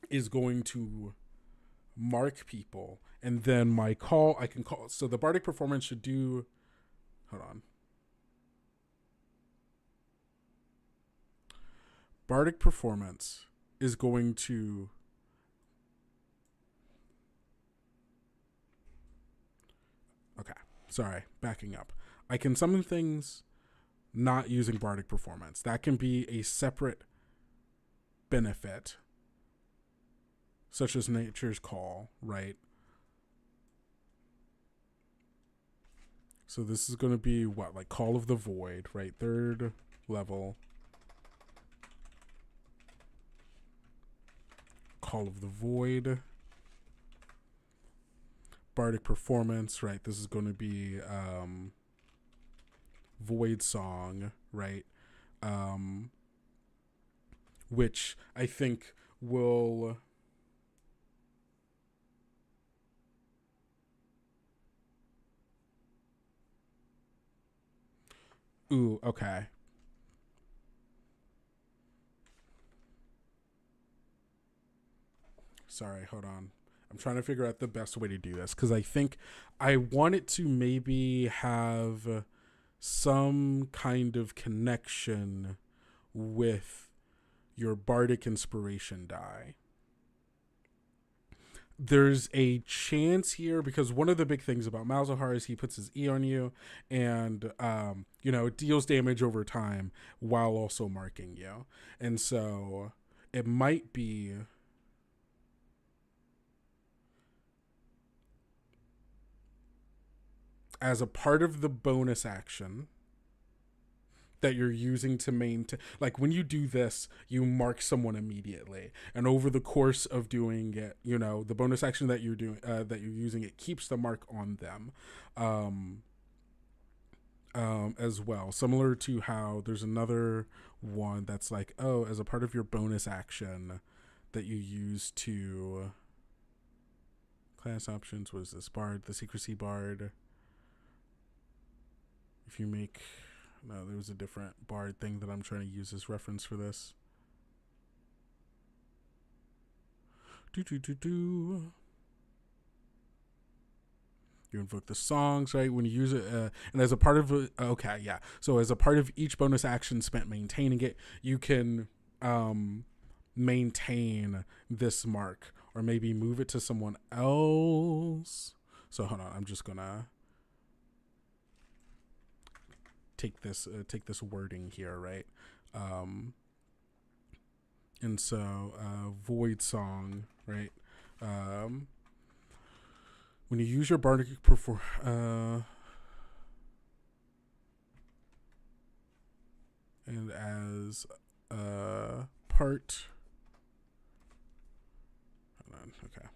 is going to mark people, and then my call, I can call. So the Bardic Performance should do, hold on. Bardic Performance is going to, okay, sorry, backing up. I can summon things not using Bardic Performance. That can be a separate benefit, such as Nature's Call, right? So this is going to be what? Like Call of the Void, right? 3rd level. Call of the Void. Bardic Performance, right? This is going to be Void Song, right? Which I think will... Ooh, okay. Sorry, hold on. I'm trying to figure out the best way to do this because I think I want it to maybe have some kind of connection with your bardic inspiration die. There's a chance here because one of the big things about Malzahar is he puts his E on you and, it deals damage over time while also marking you. And so it might be... as a part of the bonus action that you're using to maintain, like when you do this, you mark someone immediately, and over the course of doing it, the bonus action that you're doing, that you're using, it keeps the mark on them, as well. Similar to how there's another one that's like, as a part of your bonus action that you use to class options. What is this? Bard, the secrecy bard. If you make... No, there was a different bard thing that I'm trying to use as reference for this. You invoke the songs, right? When you use it, and as a part of it, okay, yeah. So as a part of each bonus action spent maintaining it, you can maintain this mark, or maybe move it to someone else. So hold on, I'm just gonna take this wording here, right? And so Void Song, right? When you use your bardic and as part, hold on, okay.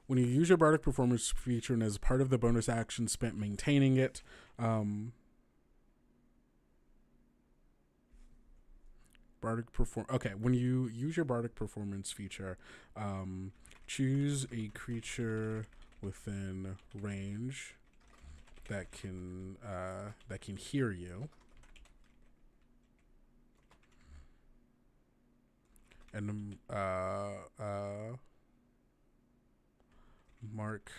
When you use your bardic performance feature and as part of the bonus action spent maintaining it, when you use your bardic performance feature, choose a creature within range that can hear you, and mark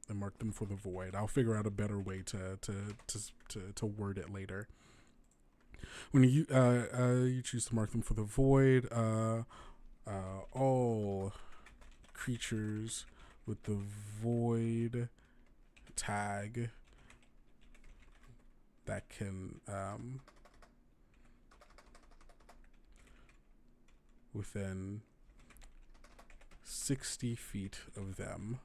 and mark them for the void. I'll figure out a better way to word it later. When you choose to mark them for the void, all creatures with the void tag that can within 60 feet of them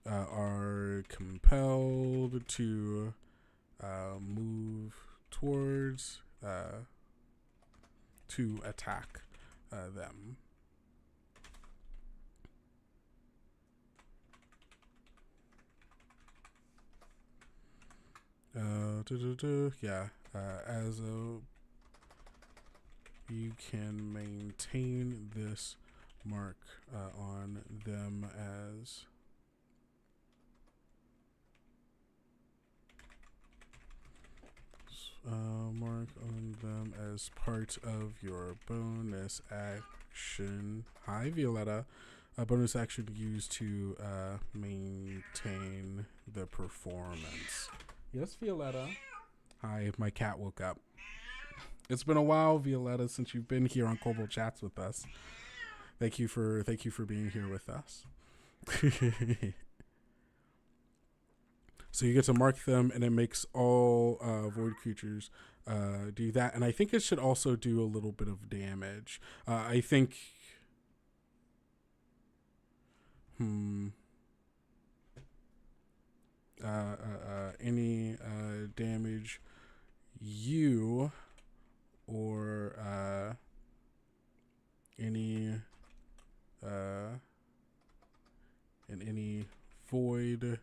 are compelled to move towards to attack them. As a you can maintain this mark on them as mark on them as part of your bonus action. Hi, Violetta. A bonus action used to maintain the performance. Yes, Violetta. Hi, my cat woke up. It's been a while, Violetta, since you've been here on Kobold Chats with us. Thank you for being here with us. So you get to mark them, and it makes all void creatures do that. And I think it should also do a little bit of damage. I think any damage you or any and any void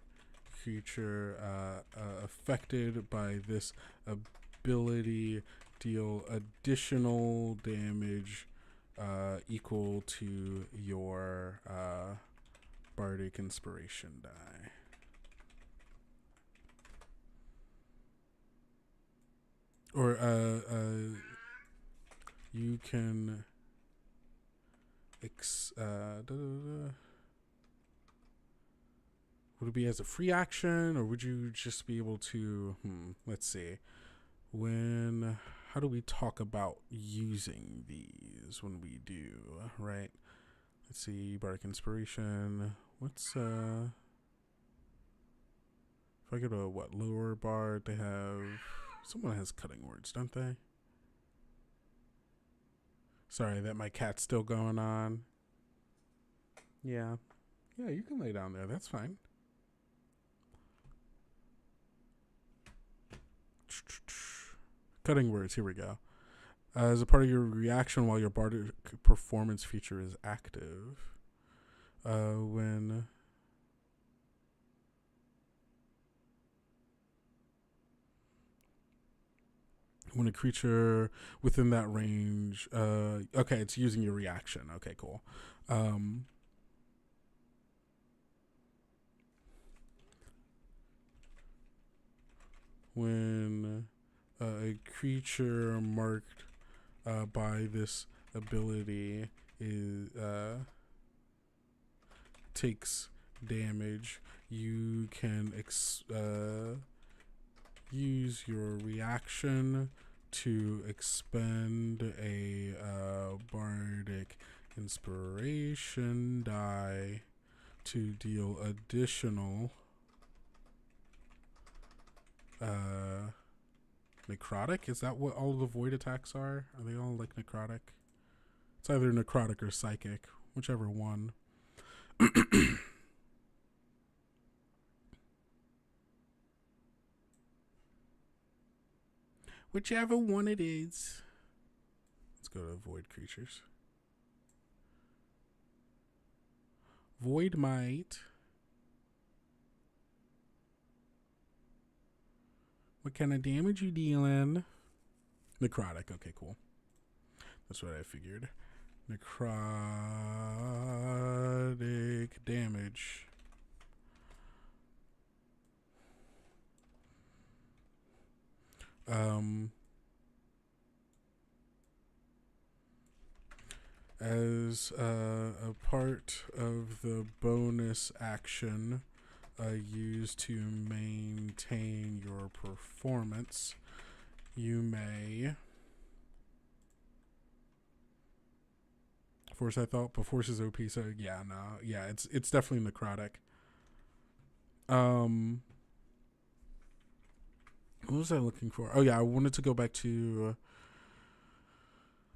creature affected by this ability deal additional damage equal to your bardic inspiration die. Or you can would it be as a free action, or would you just be able to let's see, how do we talk about using these when we do, right? Let's see, bardic inspiration. What's if I go to what lower bard, they have someone has cutting words, don't they? Sorry that my cat's still going on. Yeah, you can lay down there, that's fine. Cutting words, here we go. As a part of your reaction while your bardic performance feature is active, when a creature within that range, okay, it's using your reaction. Okay, cool. When a creature marked by this ability takes damage, you can use your reaction to expend a bardic inspiration die to deal additional necrotic. Is that what all of the void attacks are? Are they all like necrotic? It's either necrotic or psychic, whichever one. Whichever one it is. Let's go to void creatures. Void might. What kind of damage you dealing? Necrotic. Okay, cool. That's what I figured. Necrotic damage. As a part of the bonus action used to maintain your performance, you may force. I thought, but force is OP, so yeah, no, yeah, it's definitely necrotic. What was I looking for? Oh yeah, I wanted to go back to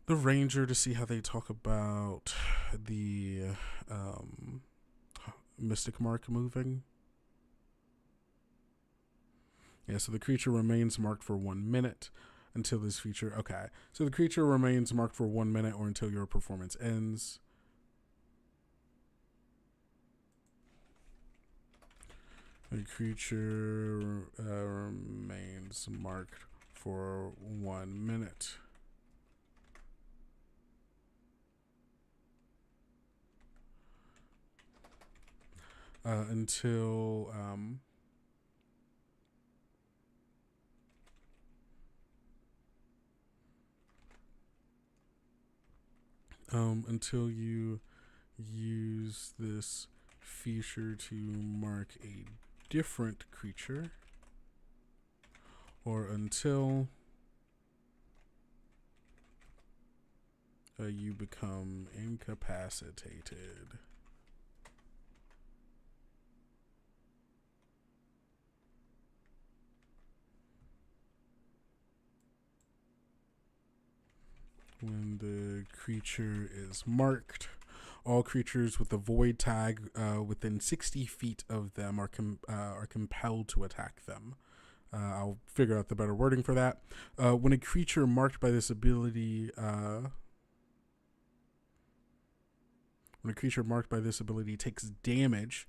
the ranger to see how they talk about the mystic mark moving. Yeah, so the creature remains marked for 1 minute until this feature. Okay, so the creature remains marked for 1 minute or until your performance ends. The creature remains marked for 1 minute. Until you use this feature to mark a different creature, or until you become incapacitated. When the creature is marked, All creatures with the void tag within 60 feet of them are compelled to attack them. I'll figure out the better wording for that. When a creature marked by this ability takes damage,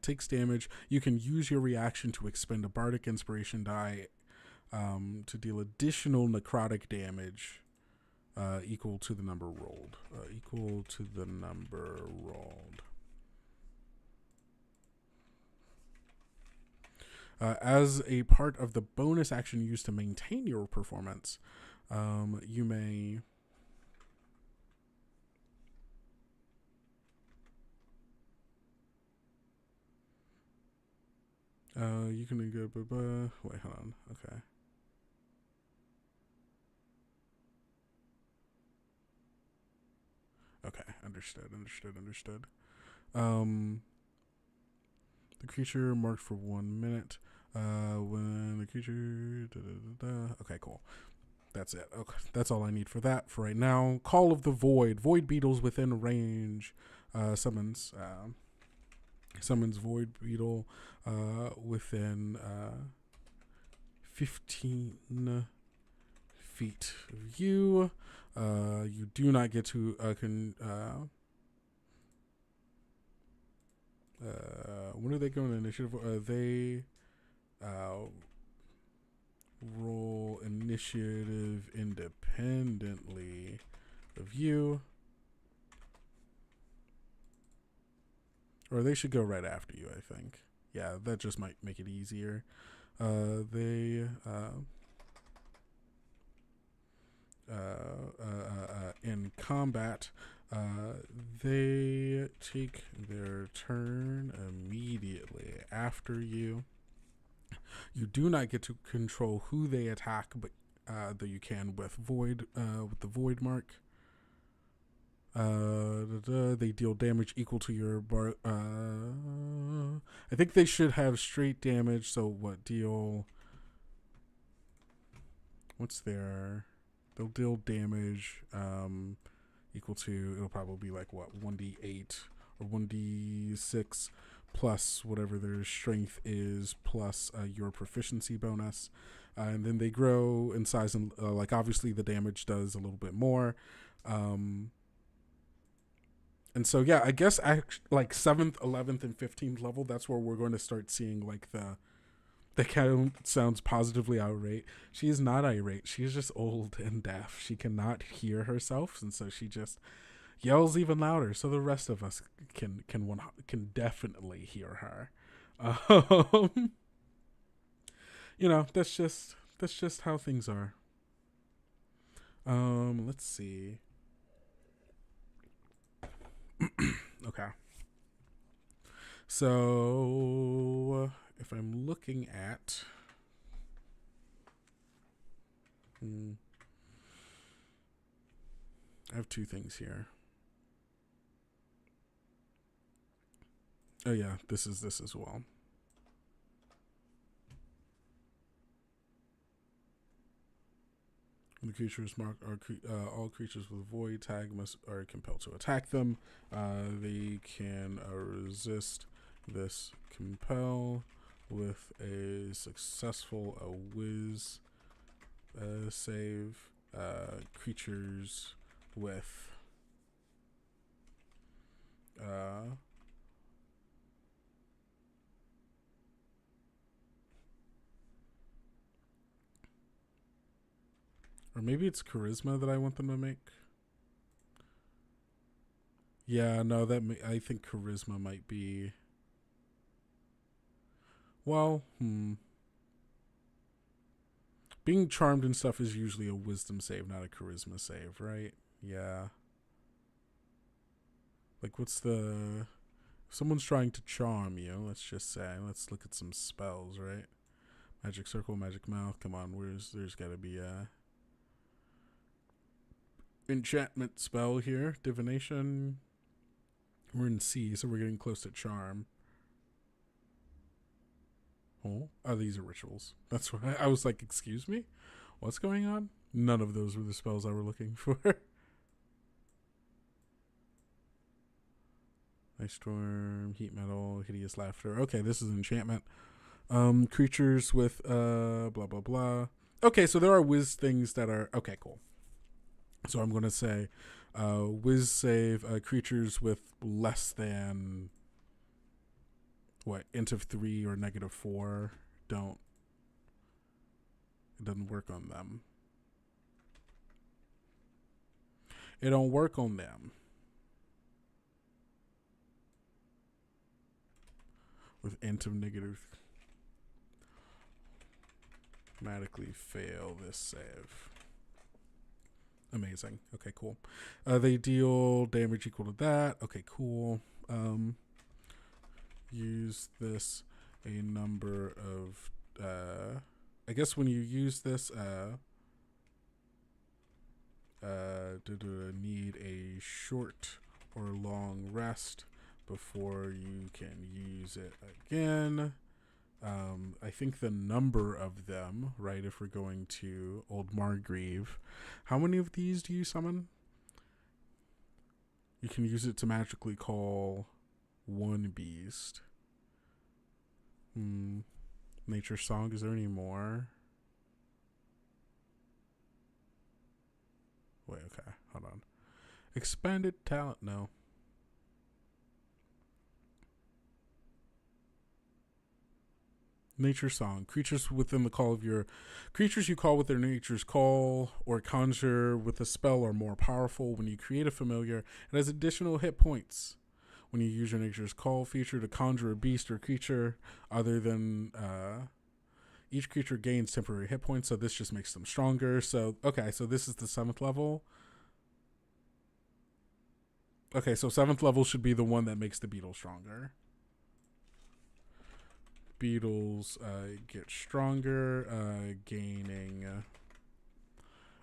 takes damage, you can use your reaction to expend a bardic inspiration die to deal additional necrotic damage equal to the number rolled. As a part of the bonus action used to maintain your performance, you may you can go. Wait, hold on. Okay. Okay, understood. The creature marked for 1 minute. When the creature... Okay, cool. That's it. Okay, that's all I need for that for right now. Call of the Void. Void beetles within range. Summons Void Beetle within 15 feet of you. You do not get to when do they go in initiative? They roll initiative independently of you. Or they should go right after you, I think. Yeah, that just might make it easier. In combat, they take their turn immediately after you. You do not get to control who they attack, but though you can with the void mark. They deal damage equal to your bar. I think they should have straight damage. So what deal? What's their? They'll deal damage equal to. It'll probably be like what 1d8 or 1d6 plus whatever their strength is plus your proficiency bonus, and then they grow in size and like obviously the damage does a little bit more. And so, yeah, I guess like 7th, 11th, and 15th level, that's where we're going to start seeing like the count sounds positively irate. She is not irate. She is just old and deaf. She cannot hear herself, and so she just yells even louder. So the rest of us can definitely hear her. You know, that's just how things are. Let's see. Okay. So if I'm looking at I have two things here. Oh yeah, this is this as well. The creatures marked are all creatures with void tag are compelled to attack them. They can resist this compel with a successful whiz save. Creatures with or maybe it's charisma that I want them to make. Yeah, no, I think charisma might be. Well, being charmed and stuff is usually a wisdom save, not a charisma save, right? Yeah. Like, what's the... If someone's trying to charm you, let's just say. Let's look at some spells, right? Magic circle, magic mouth. Come on, there's got to be a... enchantment spell here. Divination. We're in C, so we're getting close to charm. Oh, these are rituals. That's why I was like, excuse me? What's going on? None of those were the spells I were looking for. Ice Storm, Heat Metal, Hideous Laughter. Okay, this is enchantment. Creatures with blah blah blah. Okay, so there are whiz things that are okay, cool. So I'm gonna say whiz save creatures with less than int of 3 or -4 don't, it doesn't work on them. It don't work on them. With int of negative, automatically fail this save. Amazing. Okay, cool. They deal damage equal to that. Okay, cool. Use this a number of I guess when you use this need a short or long rest before you can use it again. I think the number of them, right, if we're going to Old Margreave, how many of these do you summon? You can use it to magically call one beast. Nature Song, is there any more? Wait, okay, hold on. Expanded talent, no. Nature Song. Creatures within the call of your creatures you call with their nature's call or conjure with a spell are more powerful. When you create a familiar, it has additional hit points. When you use your nature's call feature to conjure a beast or creature other than each creature gains temporary hit points, so this just makes them stronger. So okay, so this is the 7th level. Okay, so 7th level should be the one that makes the beetle stronger. Beetles get stronger, gaining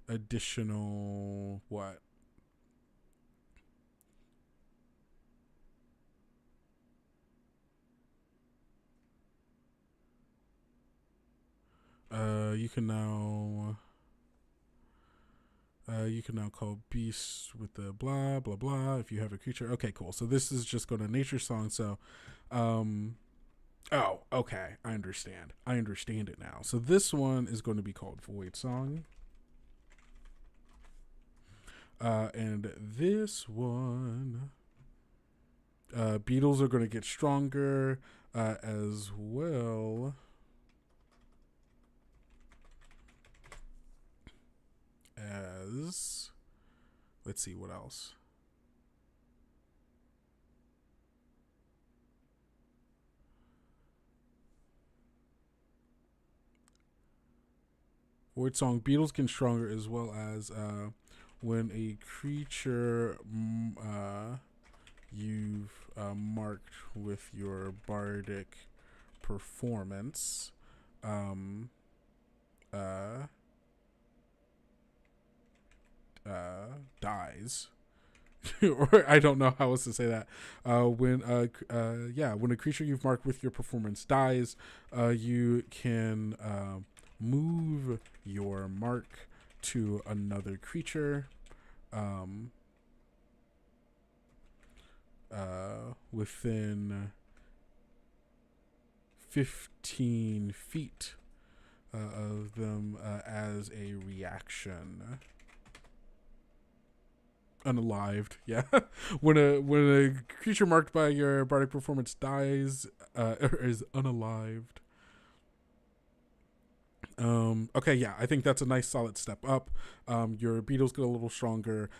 additional what? You can now call beasts with the blah blah blah if you have a creature. Okay, cool. So this is just going to Nature Song. So oh, okay. I understand. I understand it now. So this one is going to be called Void Song. And this one, beetles are going to get stronger as well as, let's see what else. Void Song, beetles get stronger as well as when a creature you've marked with your bardic performance dies. Or I don't know how else to say that. When a creature you've marked with your performance dies, you can move your mark to another creature within 15 feet of them as a reaction. Unalived, yeah. when a creature marked by your bardic performance dies or is unalived. Okay, yeah, I think that's a nice solid step up. Your beetles get a little stronger.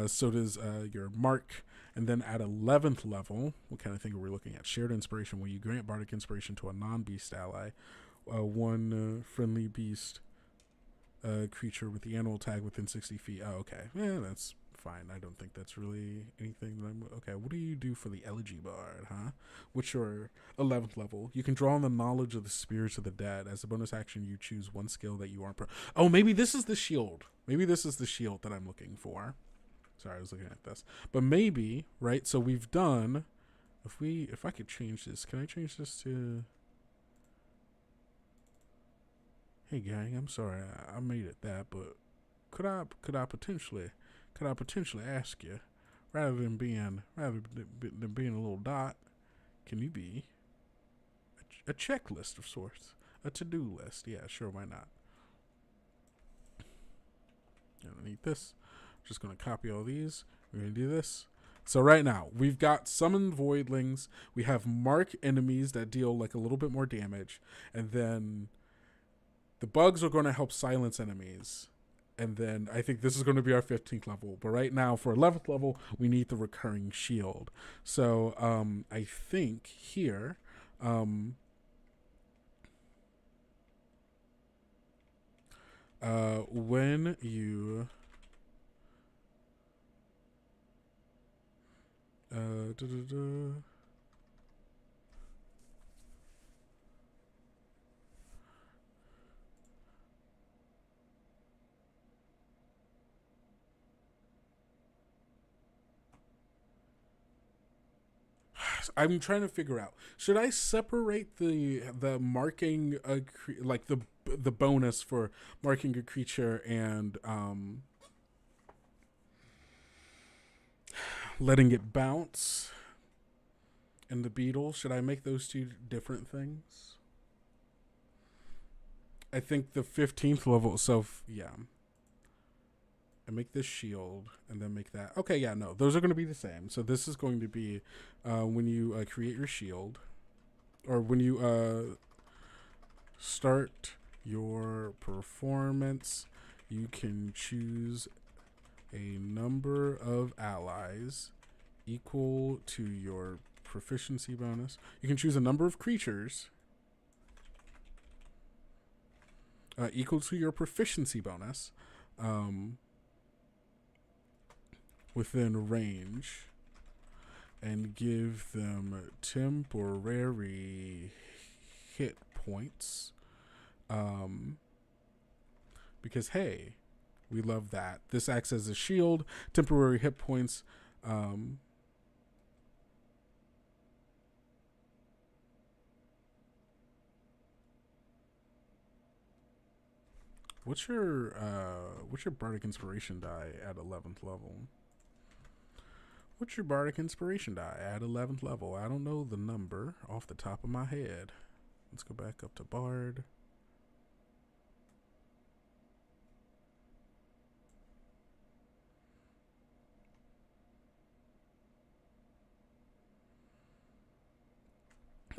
So does your mark. And then at 11th level, what kind of thing are we looking at? Shared Inspiration, where you grant bardic inspiration to a non-beast ally. One friendly beast creature with the animal tag within 60 feet. Oh, okay. Yeah, that's fine. I don't think that's really anything that I'm... Okay, what do you do for the Elegy Bard, huh? What's your 11th level? You can draw on the knowledge of the spirits of the dead. As a bonus action, you choose one skill that you aren't... Oh, maybe this is the shield. Maybe this is the shield that I'm looking for. Sorry, I was looking at this. But maybe, right, so we've done... If I could change this, can I change this to... Hey, gang, I'm sorry. I made it that, but could I potentially ask you, rather than being a little dot, can you be a checklist of sorts, a to-do list? Yeah, sure, why not? Underneath this, I'm just gonna copy all these. We're gonna do this. So right now we've got summon voidlings. We have mark enemies that deal like a little bit more damage, and then the bugs are going to help silence enemies. And then I think this is going to be our 15th level. But right now, for 11th level, we need the recurring shield. So I think here, when you I'm trying to figure out, should I separate the marking like the bonus for marking a creature and letting it bounce, and the beetle? Should I make those two different things? I think the 15th level, so yeah. And make this shield, and then make that. Okay, yeah, no, those are going to be the same. So this is going to be when you create your shield, or when you start your performance, you can choose a number of allies equal to your proficiency bonus. You can choose a number of creatures equal to your proficiency bonus. Within range, and give them temporary hit points, because hey, we love that. This acts as a shield. Temporary hit points. What's your bardic inspiration die at 11th level? What's your bardic inspiration die at 11th level? I don't know the number off the top of my head. Let's go back up to bard.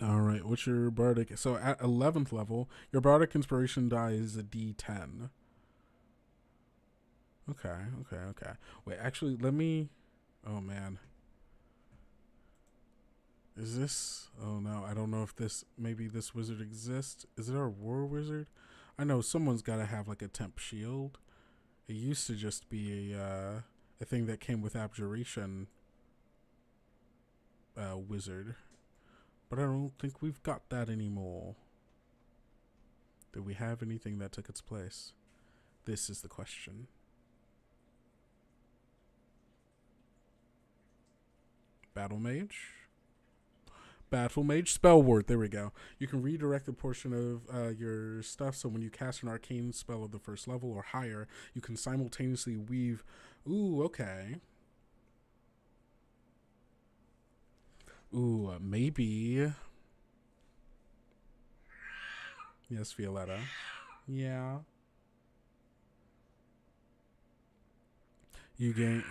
All right, what's your bardic? So at 11th level, your bardic inspiration die is a D10. Okay. Wait, actually, let me... Oh, man. Is this... Oh, no, I don't know if this... Maybe this wizard exists. Is it our war wizard? I know someone's got to have, like, a temp shield. It used to just be a thing that came with abjuration wizard. But I don't think we've got that anymore. Do we have anything that took its place? This is the question. Battle Mage. Battle Mage spell word. There we go. You can redirect a portion of your stuff. So when you cast an arcane spell of the first level or higher, you can simultaneously weave. Ooh, okay. Ooh, maybe. Yes, Violetta. Yeah. You gain...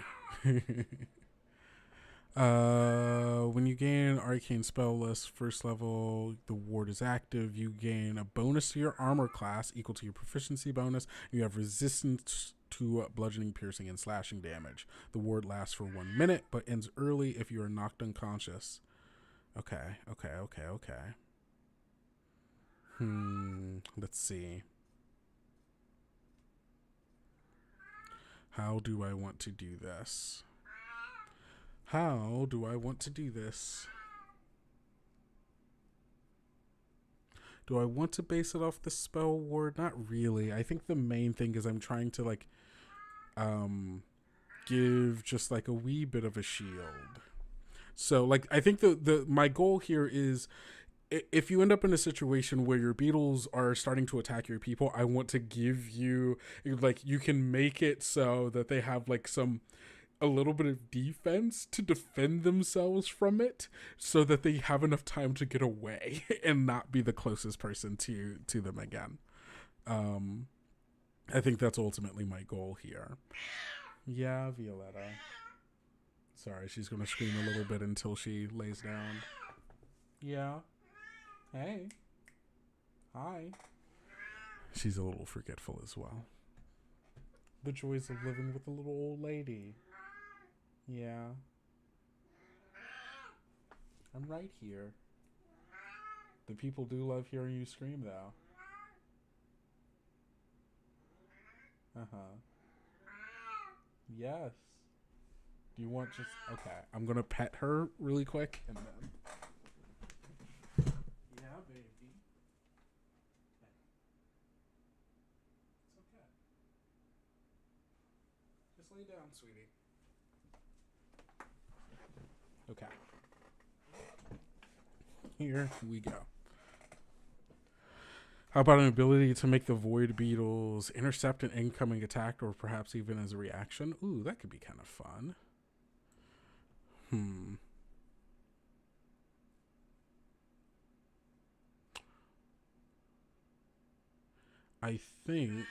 when you gain arcane spell list first level, the ward is active. You gain a bonus to your armor class equal to your proficiency bonus. You have resistance to bludgeoning, piercing, and slashing damage. The ward lasts for 1 minute, but ends early if you are knocked unconscious. Okay. Let's see. How do I want to do this? Do I want to base it off the spell ward? Not really. I think the main thing is I'm trying to like give just like a wee bit of a shield. So like I think the my goal here is if you end up in a situation where your beetles are starting to attack your people, I want to give you, like, you can make it so that they have like a little bit of defense to defend themselves from it, so that they have enough time to get away and not be the closest person to them again. I think that's ultimately my goal here. Yeah, Violetta. Sorry, she's gonna scream a little bit until she lays down. Yeah. Hey. Hi. She's a little forgetful as well. The joys of living with a little old lady. Yeah. I'm right here. The people do love hearing you scream, though. Uh-huh. Yes. Do you want just... Okay, I'm gonna pet her really quick, and then... Yeah, baby. It's okay. Just lay down, sweetie. Okay. Here we go. How about an ability to make the void beetles intercept an incoming attack, or perhaps even as a reaction? Ooh, that could be kind of fun. I think...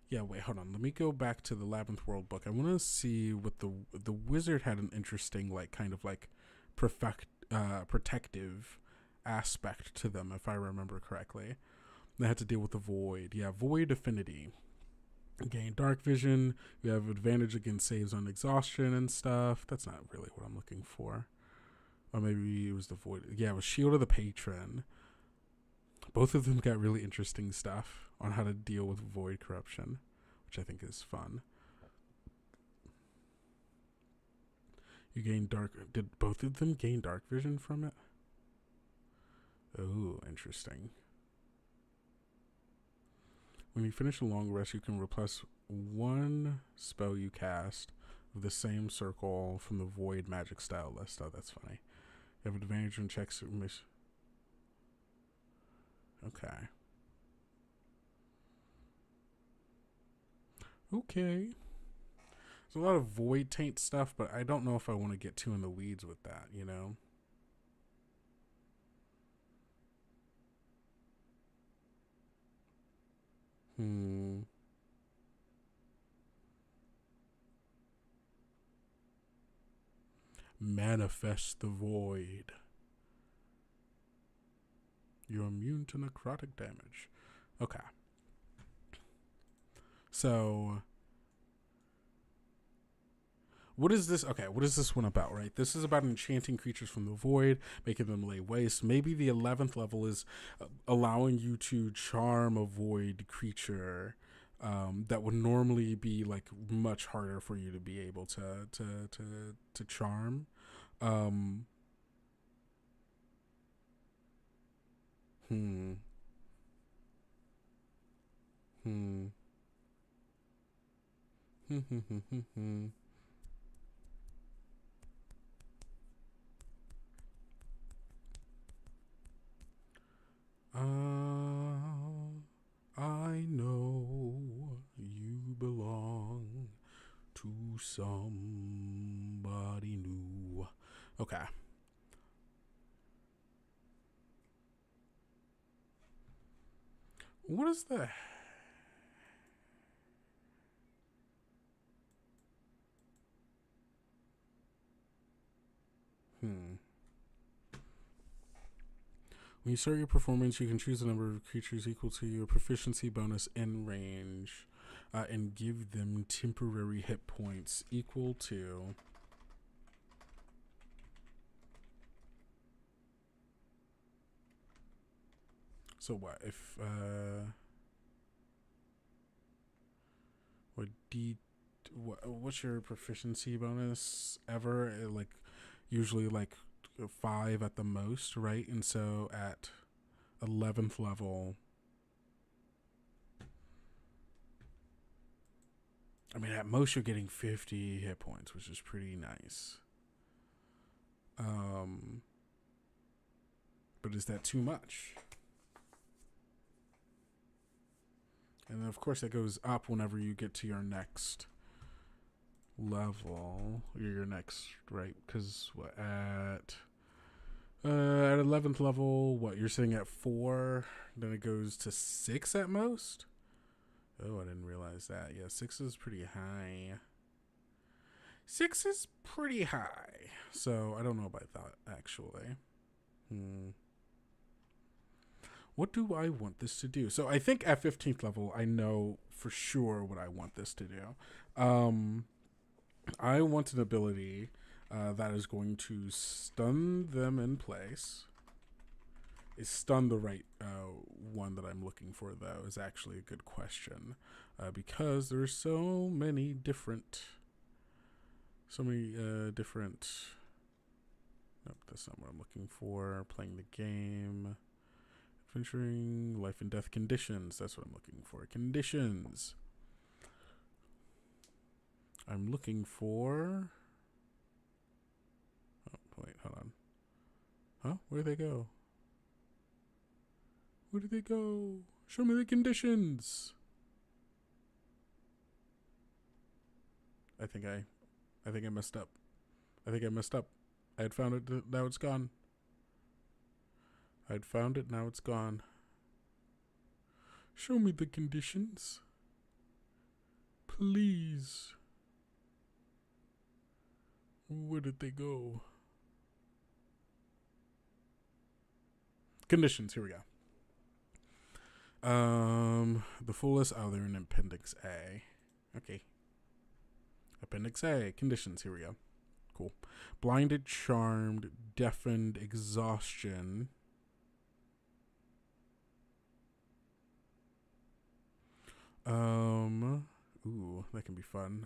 Yeah, wait, hold on. Let me go back to the Labyrinth World book. I want to see what the wizard had an interesting, like, kind of like protective aspect to them, if I remember correctly. They had to deal with the void. Yeah, void affinity. Gain dark vision. You have advantage against saves on exhaustion and stuff. That's not really what I'm looking for. Or maybe it was the void. Yeah, it was Shield of the Patron. Both of them got really interesting stuff on how to deal with void corruption, which I think is fun. You gain dark... Did both of them gain dark vision from it? Oh, interesting. When you finish a long rest, you can replace one spell you cast with the same circle from the void magic style list. Oh, that's funny. You have advantage on checks. Okay. Okay. There's a lot of void taint stuff, but I don't know if I want to get too in the weeds with that, you know? Manifest the void. You're immune to necrotic damage. Okay. So, what is this? Okay, what is this one about, right? This is about enchanting creatures from the void, making them lay waste. Maybe the 11th level is allowing you to charm a void creature that would normally be like much harder for you to be able to charm. Um, hmm. Hmm. Hmm. Hmm. Hmm. Hmm. Hmm. I know you belong to somebody new. Okay. What is the... When you start your performance, you can choose a number of creatures equal to your proficiency bonus in range, and give them temporary hit points equal to... So what if what's your proficiency bonus ever? Like usually like 5 at the most, right? And so at 11th level, I mean, at most you're getting 50 hit points, which is pretty nice. But is that too much? And then, of course, that goes up whenever you get to your next level. Your next, right? Because at 11th level, what? You're sitting at 4. Then it goes to 6 at most? Oh, I didn't realize that. Yeah, 6 is pretty high. 6 is pretty high. So, I don't know about that, actually. What do I want this to do? So, I think at 15th level, I know for sure what I want this to do. I want an ability that is going to stun them in place. Is stun the right one that I'm looking for, though, is actually a good question. Because there's so many different... Nope, that's not what I'm looking for. Playing the game. Adventuring, life and death conditions. That's what I'm looking for. Conditions. I'm looking for... Oh, wait, hold on. Huh? Where'd they go? Where did they go? Show me the conditions. I think I messed up. I had found it, now it's gone. I'd found it, now it's gone. Show me the conditions. Please. Where did they go? Conditions, here we go. The fullest, they're in Appendix A. Okay. Appendix A, conditions, here we go. Cool. Blinded, charmed, deafened, exhaustion. Ooh, that can be fun.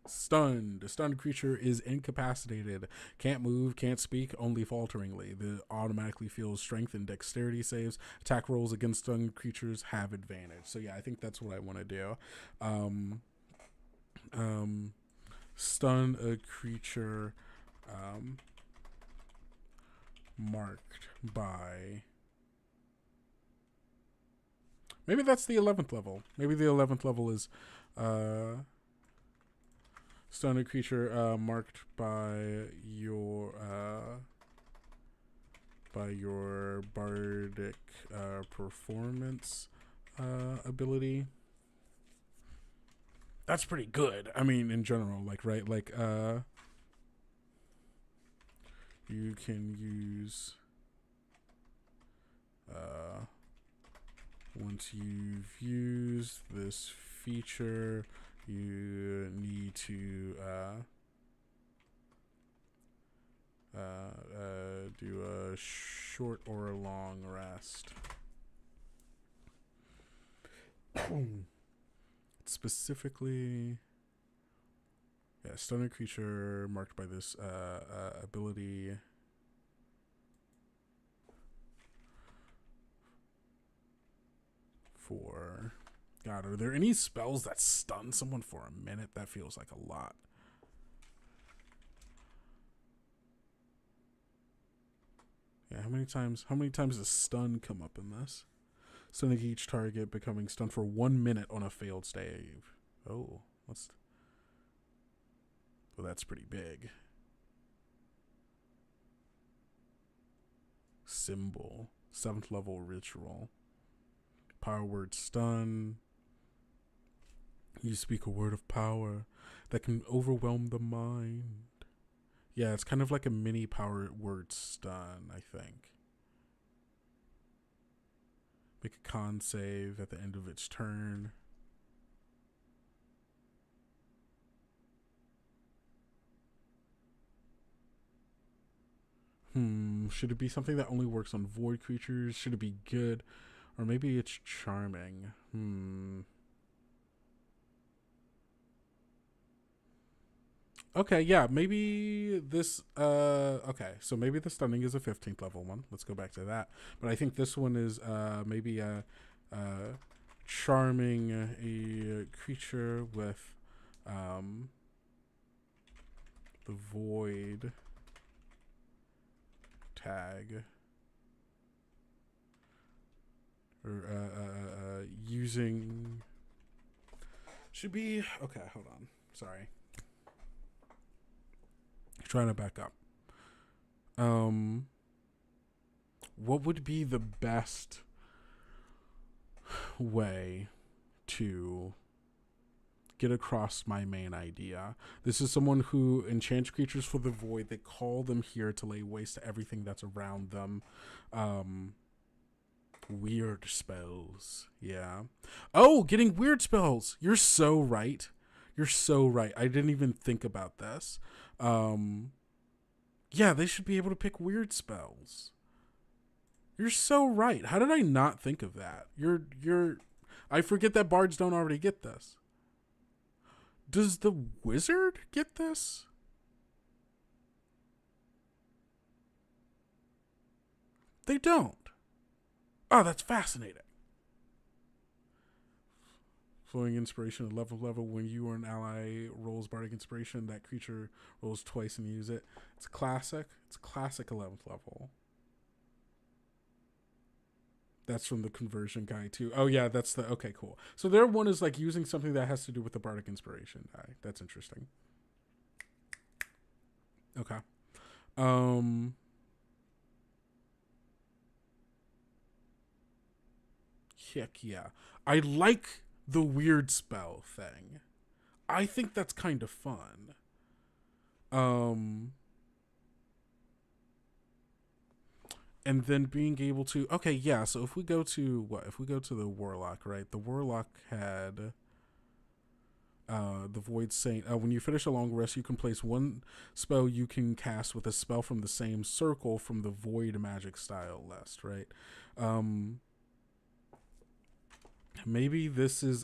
Stunned. A stunned creature is incapacitated. Can't move, can't speak, only falteringly. The automatically feels strength and dexterity saves. Attack rolls against stunned creatures have advantage. So yeah, I think that's what I want to do. Stun a creature marked by... Maybe that's the 11th level. Maybe the 11th level is stun a creature marked by your bardic performance ability. That's pretty good. I mean, in general, like, right? Like, you can use once you've used this feature, you need to do a short or a long rest. Specifically, yeah, stun a creature marked by this ability. For God, are there any spells that stun someone for a minute? That feels like a lot. Yeah, how many times does stun come up in this? Stunning each target, becoming stunned for 1 minute on a failed save. Oh, well, that's pretty big. Symbol, 7th level ritual. Power word stun. You speak a word of power that can overwhelm the mind. Yeah, it's kind of like a mini power word stun, I think. Make a con save at the end of its turn. Should it be something that only works on void creatures? Should it be good? Or maybe it's charming. Okay, yeah, maybe this, okay, so maybe the stunning is a 15th level one. Let's go back to that. But I think this one is, maybe charming a creature with, the void tag. Or using should be okay. Hold on, sorry. Trying to back up. What would be the best way to get across my main idea? This is someone who enchants creatures for the void. They call them here to lay waste to everything that's around them. Weird spells. Yeah. Oh, getting weird spells. You're so right. You're so right. I didn't even think about this. Yeah, they should be able to pick weird spells. You're so right. How did I not think of that? I forget that bards don't already get this. Does the wizard get this? They don't. Oh, that's fascinating. Flowing inspiration at level. When you or an ally rolls bardic inspiration, that creature rolls twice and you use it. It's classic. It's classic 11th level. That's from the conversion guide too. Oh yeah, that's the okay, cool. So their one is like using something that has to do with the bardic inspiration die. That's interesting. Okay. Heck yeah. I like the weird spell thing. I think that's kind of fun. And then being able to, okay, yeah, so if we go to the warlock, right? The warlock had the void saint. When you finish a long rest, you can place one spell you can cast with a spell from the same circle from the void magic style list, right? Maybe this is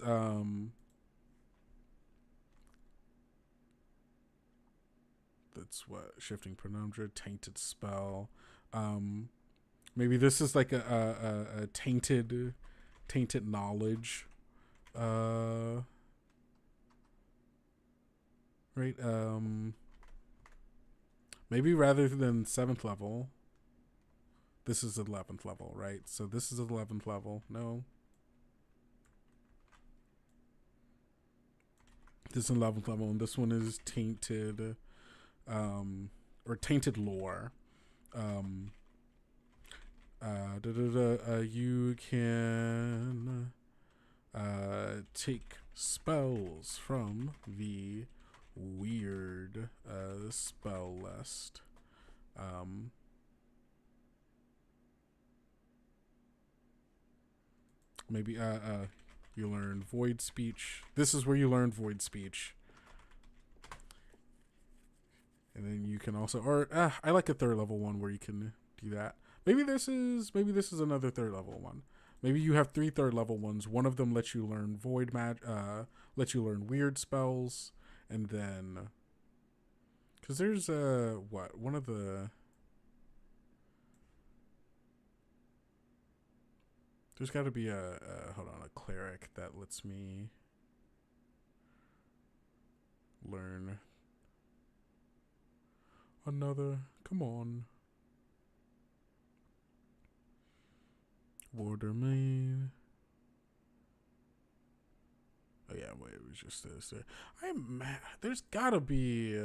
that's what shifting penumbra, tainted spell. Maybe this is like a tainted knowledge. Right. Maybe rather than 7th level, this is 11th level, right? So this is 11th level. No. This is 11th level, and this one is tainted, or tainted lore. You can take spells from the weird spell list. Maybe you learn void speech. This is where you learn void speech. And then you can also, or I like a 3rd level one where you can do that. Maybe this is another 3rd level one. Maybe you have 3 3rd level ones. One of them lets you learn lets you learn weird spells, and then because there's one of the there's got to be a cleric that lets me learn another. Come on. Warder main. Oh yeah, wait, it was just this. There's gotta be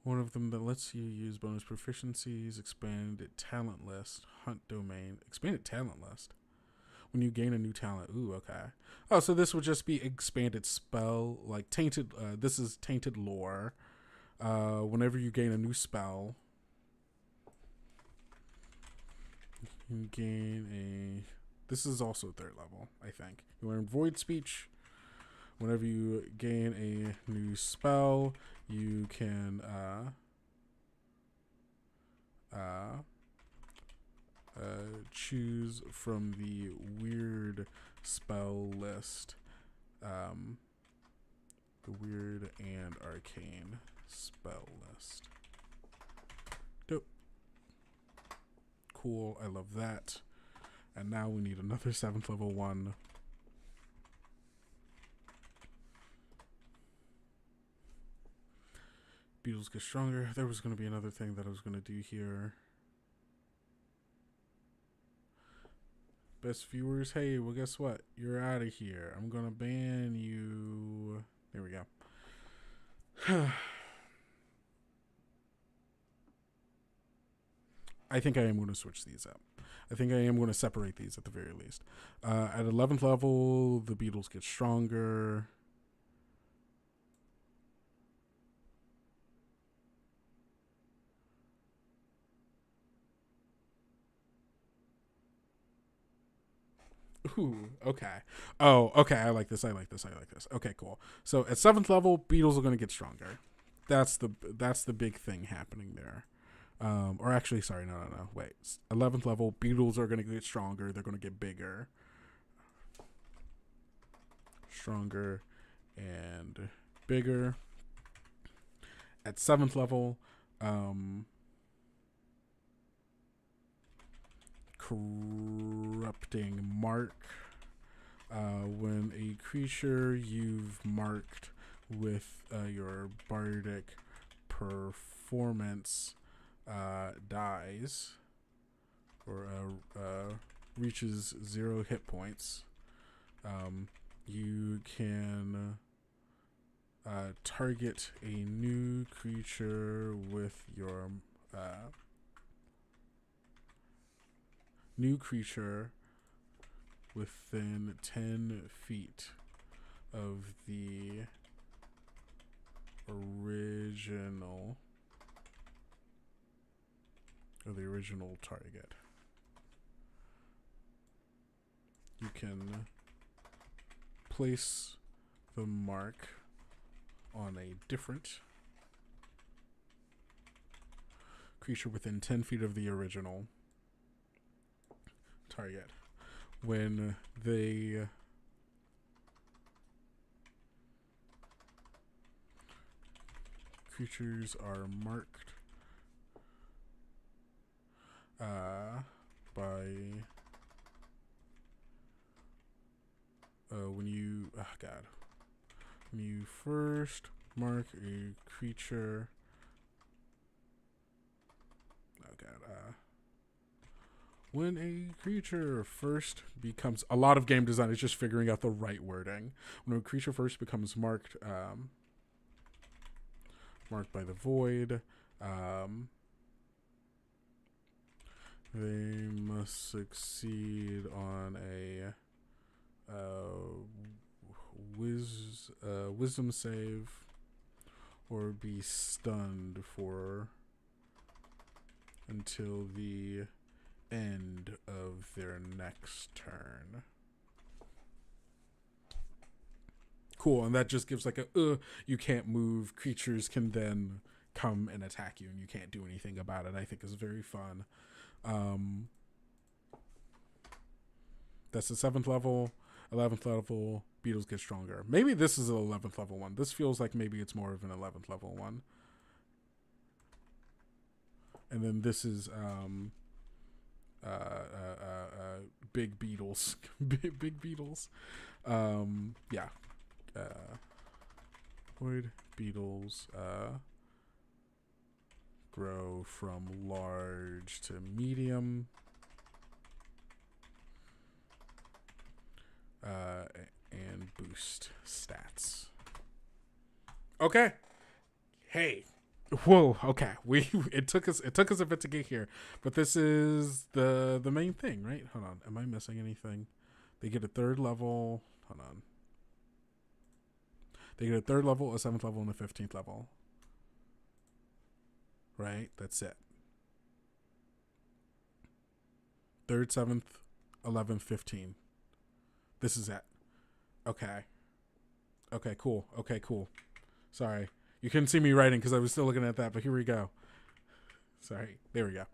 one of them that lets you use bonus proficiencies, expanded talent list, hunt domain, expanded talent list. When you gain a new talent. Ooh, okay. Oh, so this would just be expanded spell, like tainted. This is tainted lore. Whenever you gain a new spell, you gain this is also 3rd level, I think. You learn void speech. Whenever you gain a new spell, you can choose from the weird spell list, the weird and arcane spell list. Dope. Cool. I love that. And now we need another 7th level one. Beetles get stronger. There was going to be another thing that I was going to do here. Best viewers, hey, well, guess what? You're out of here. I'm going to ban you. There we go. I think I am going to switch these up. I think I am going to separate these at the very least. At 11th level, the Beetles get stronger. Ooh, okay. Oh, okay. I like this. Okay, cool. So at 7th level, Beetles are going to get stronger. That's the big thing happening there. Or actually, sorry, no. Wait. 11th level, Beetles are going to get stronger. They're going to get bigger. Stronger and bigger. At 7th level, corrupting mark. When a creature you've marked with your bardic performance dies or reaches 0 hit points, you can target a new creature with your new creature within 10 feet of the original target. You can place the mark on a different creature within 10 feet of the original target. When they creatures are marked by when you first mark a creature, when a creature first becomes, a lot of game design is just figuring out the right wording. When a creature first becomes marked by the void, they must succeed on a wisdom save or be stunned for until the end of their next turn. Cool, and that just gives like a you can't move. Creatures can then come and attack you, and you can't do anything about it. I think is very fun. That's the 7th level. 11th level, Beetles get stronger. Maybe this is an 11th level one. This feels like maybe it's more of an 11th level one. And then this is big Beetles. Big Beetles. Yeah. Void Beetles grow from large to medium. And boost stats. Okay. Hey. Whoa. Okay. It took us a bit to get here, but this is the main thing, right? Hold on. Am I missing anything? They get a 3rd level. Hold on. They get a 3rd level, a 7th level, and a 15th level. Right? That's it. 3rd, 7th, 11th, 15th. This is it. Okay. Okay, cool. Sorry. You couldn't see me writing because I was still looking at that, but here we go. Sorry. There we go.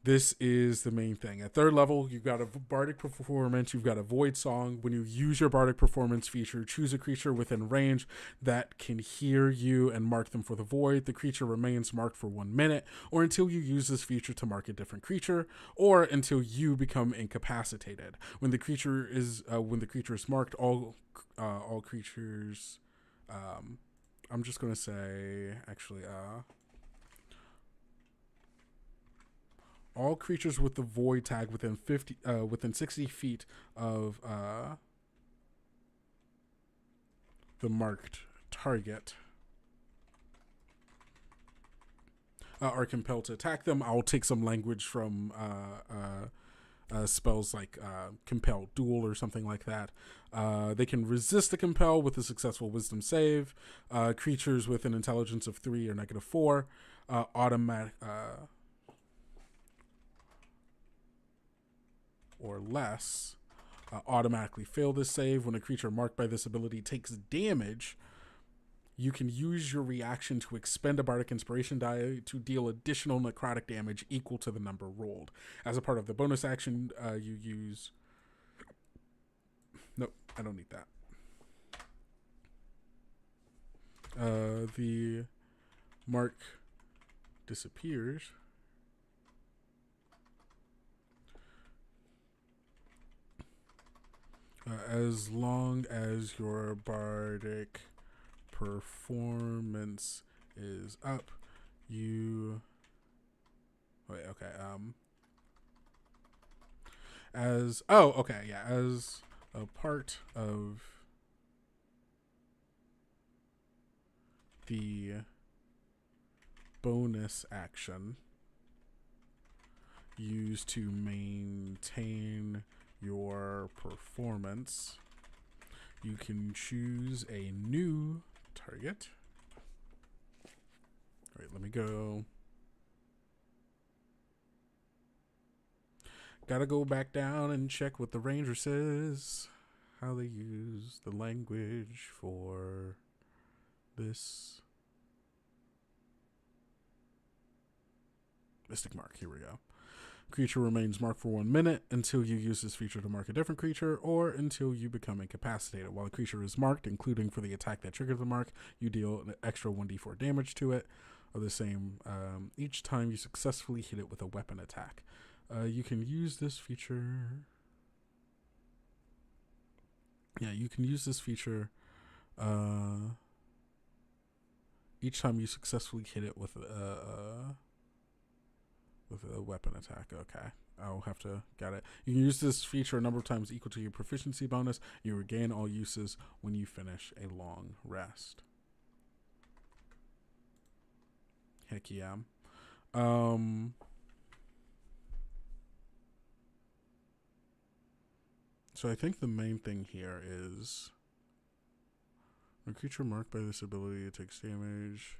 This is the main thing. At 3rd level, you've got a bardic performance. You've got a void song. When you use your bardic performance feature, choose a creature within range that can hear you and mark them for the void. The creature remains marked for 1 minute, or until you use this feature to mark a different creature, or until you become incapacitated. When the creature is marked, all I'm just going to say, actually, all creatures with the void tag within 60 feet of the marked target are compelled to attack them. I'll take some language from spells like compel, duel, or something like that. They can resist the compel with a successful wisdom save. Creatures with an intelligence of 3 or -4 automatic or less automatically fail this save. When a creature marked by this ability takes damage, you can use your reaction to expend a bardic inspiration die to deal additional necrotic damage equal to the number rolled. As a part of the bonus action, you use... Nope, I don't need that. The mark disappears. As long as your bardic performance is up, you... Wait, okay, as... Oh, okay, yeah, as a part of the bonus action used to maintain your performance, you can choose a new target. All right, let me go. Gotta go back down and check what the ranger says, how they use the language for this. Mystic Mark, here we go. Creature remains marked for 1 minute until you use this feature to mark a different creature, or until you become incapacitated. While the creature is marked, including for the attack that triggered the mark, you deal an extra 1d4 damage to it, or the same each time you successfully hit it with a weapon attack. You can use this feature... Yeah, you can use this feature each time you successfully hit it with a weapon attack. Okay, I'll have to get it. You can use this feature a number of times equal to your proficiency bonus. You regain all uses when you finish a long rest. Heck yeah. So I think the main thing here is when a creature marked by this ability takes damage,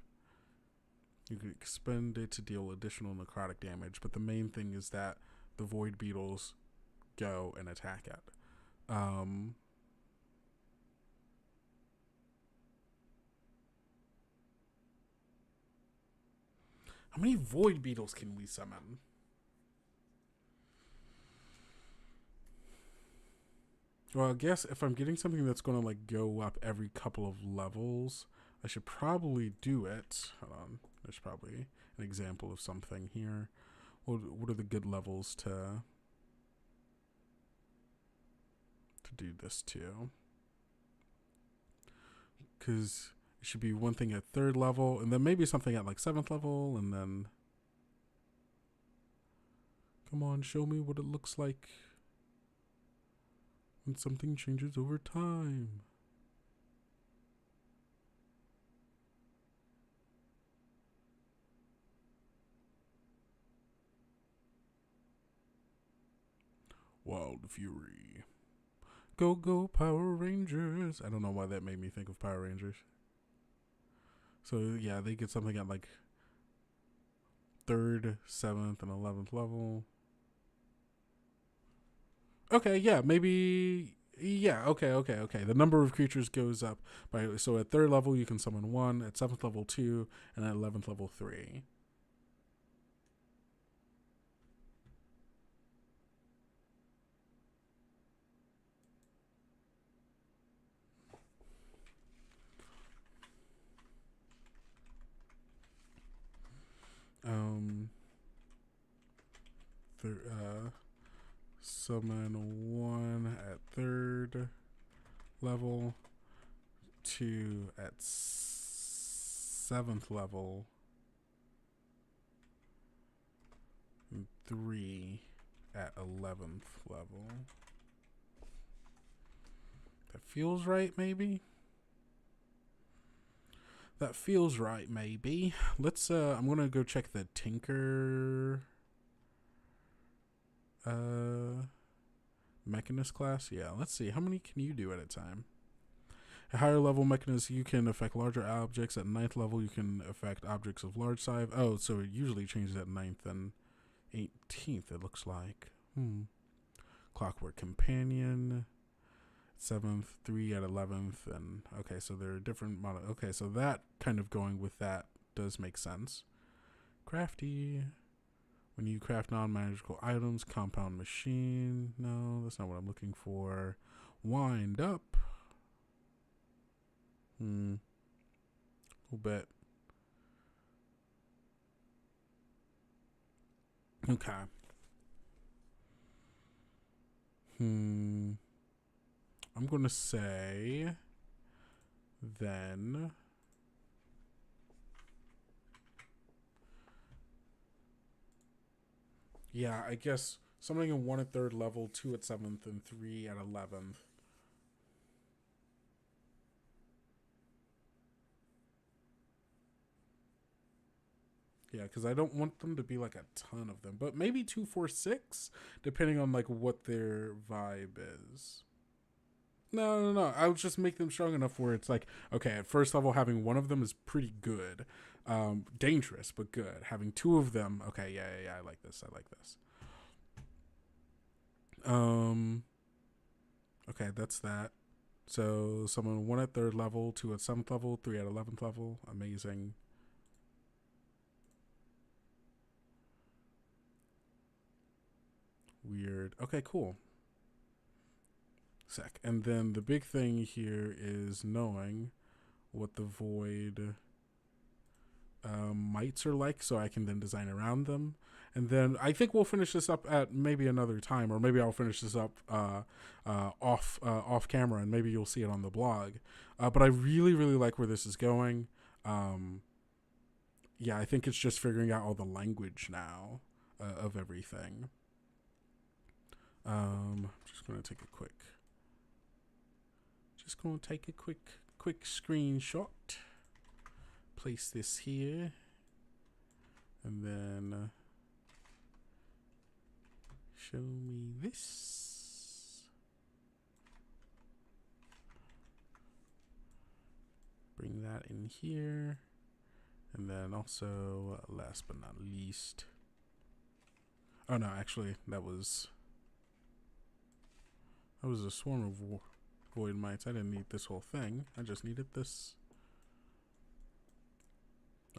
you can expend it to deal additional necrotic damage, but the main thing is that the void beetles go and attack it. How many void beetles can we summon? Well, I guess if I'm getting something that's going to like go up every couple of levels, I should probably do it. Hold on. There's probably an example of something here. What are the good levels to do this to? Because it should be one thing at 3rd level, and then maybe something at like 7th level, and then... Come on, show me what it looks like when something changes over time. Wild Fury. Go, go, Power Rangers. I don't know why that made me think of Power Rangers. So, yeah, they get something at like 3rd, 7th, and 11th level. Okay, yeah, maybe... Yeah, okay. The number of creatures goes up by... So at 3rd level, you can summon 1. At 7th level, 2. And at 11th level, 3. Summon 1 at 3rd level, 2 at 7th level. And 3 at 11th level. That feels right, maybe? That feels right, maybe. Let's, I'm gonna go check the Tinker Mechanist class. Yeah, let's see. How many can you do at a time? At higher level mechanist, you can affect larger objects. At 9th level, you can affect objects of large size. Oh, so it usually changes at 9th and 18th, it looks like. Clockwork Companion. 7th, 3 at 11th, and okay, so there are different models. Okay, so that kind of going with that does make sense. Crafty. When you craft non-magical items, compound machine. No, that's not what I'm looking for. Wind up. A little bit. Okay. I'm going to say then yeah, I guess something in 1 at 3rd level, 2 at 7th, and 3 at 11th. Yeah, because I don't want them to be like a ton of them, but maybe 2, 4, 6, depending on like what their vibe is. No. I would just make them strong enough where it's like, okay, at 1st level, having 1 of them is pretty good. Dangerous, but good. Having 2 of them, okay, yeah, I like this. Okay, that's that. So someone 1 at 3rd level, 2 at 7th level, 3 at 11th level. Amazing. Weird. Okay, cool. Sec. And then the big thing here is knowing what the void mites are like, so I can then design around them. And then I think we'll finish this up at maybe another time, or maybe I'll finish this up off camera, and maybe you'll see it on the blog. But I really like where this is going. Yeah, I think it's just figuring out all the language now of everything. Just gonna take a quick screenshot. Place this here, and then show me this. Bring that in here, and then also, last but not least. Oh no, actually, that was a swarm of void mites. I didn't need this whole thing. I just needed this.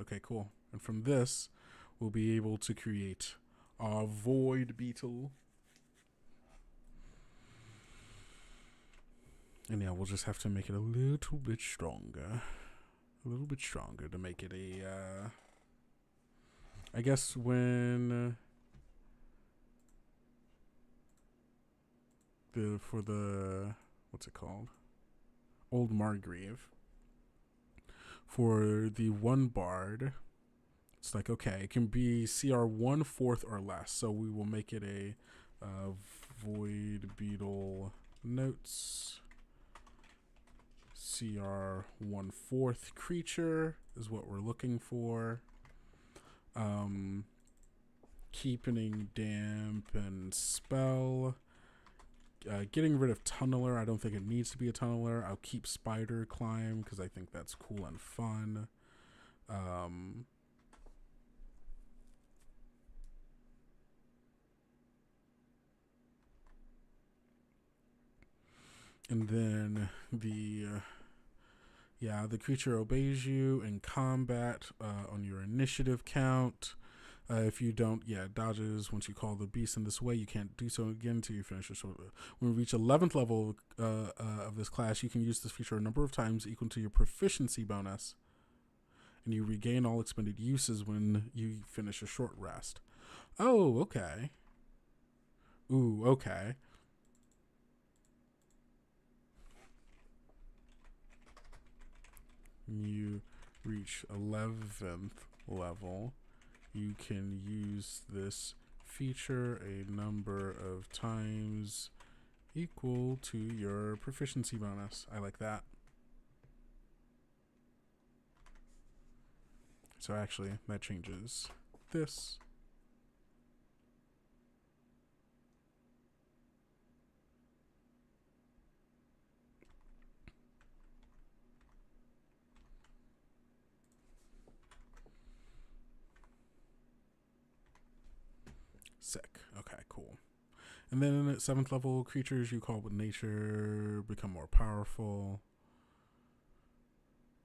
Okay, cool. And from this, we'll be able to create our void beetle. And yeah, we'll just have to make it a little bit stronger. A little bit stronger to make it a, I guess when for the, what's it called? Old Margrave. For the 1 bard, it's like, okay, it can be CR 1/4 or less. So we will make it a void beetle notes. CR 1/4 creature is what we're looking for. Keeping damp and spell. Getting rid of tunneler. I don't think it needs to be a tunneler. I'll keep spider climb because I think that's cool and fun. And then the creature obeys you in combat on your initiative count. If you don't, dodges once you call the beast in this way. You can't do so again until you finish your sword. When we reach 11th level of this class, you can use this feature a number of times equal to your proficiency bonus. And you regain all expended uses when you finish a short rest. Oh, okay. Ooh, okay. You reach 11th level, you can use this feature a number of times equal to your proficiency bonus. I like that. So actually, that changes this. Sick. Okay, cool. And then at 7th level, creatures you call with nature become more powerful.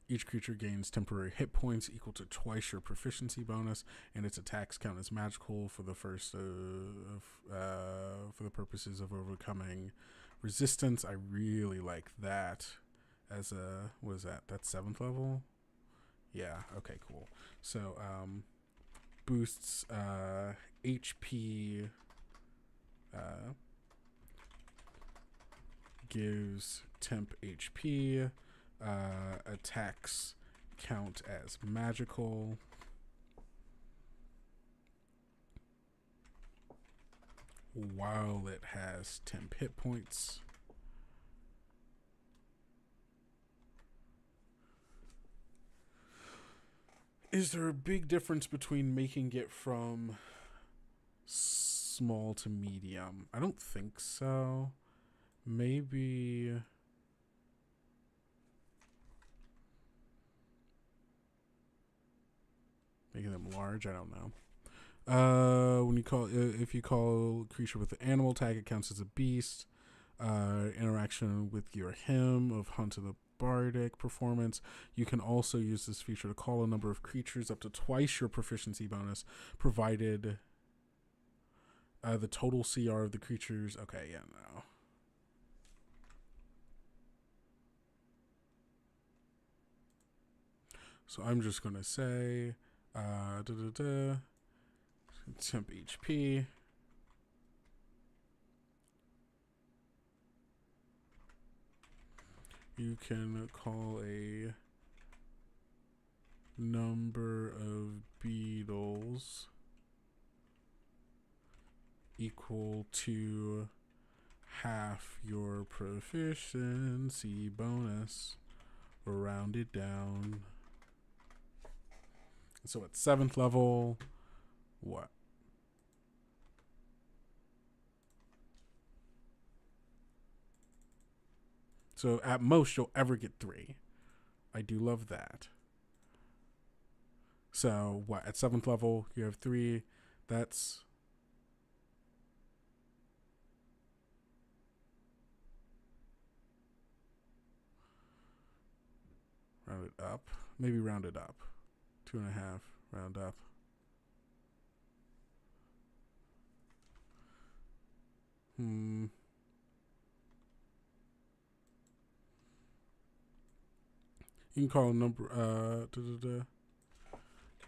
Each creature gains temporary hit points equal to twice your proficiency bonus, and its attacks count as magical for the first for the purposes of overcoming resistance. I really like that. As a, what is that? That's 7th level. Yeah. Okay. Cool. So boosts HP. Gives temp HP. Attacks count as magical. While it has temp hit points. Is there a big difference between making it from small to medium? I don't think so. Maybe... making them large? I don't know. When you call, if you call a creature with an animal tag, it counts as a beast. Interaction with your hymn of Hunt of the Bardic performance. You can also use this feature to call a number of creatures up to twice your proficiency bonus, provided the total CR of the creatures. Okay, yeah, no. So I'm just going to say temp HP. You can call a number of beetles equal to half your proficiency bonus, rounded down. So at 7th level, what? So at most, you'll ever get 3. I do love that. So what? At 7th level, you have 3. That's... round it up. Maybe round it up. 2.5. Round up. You can call a number.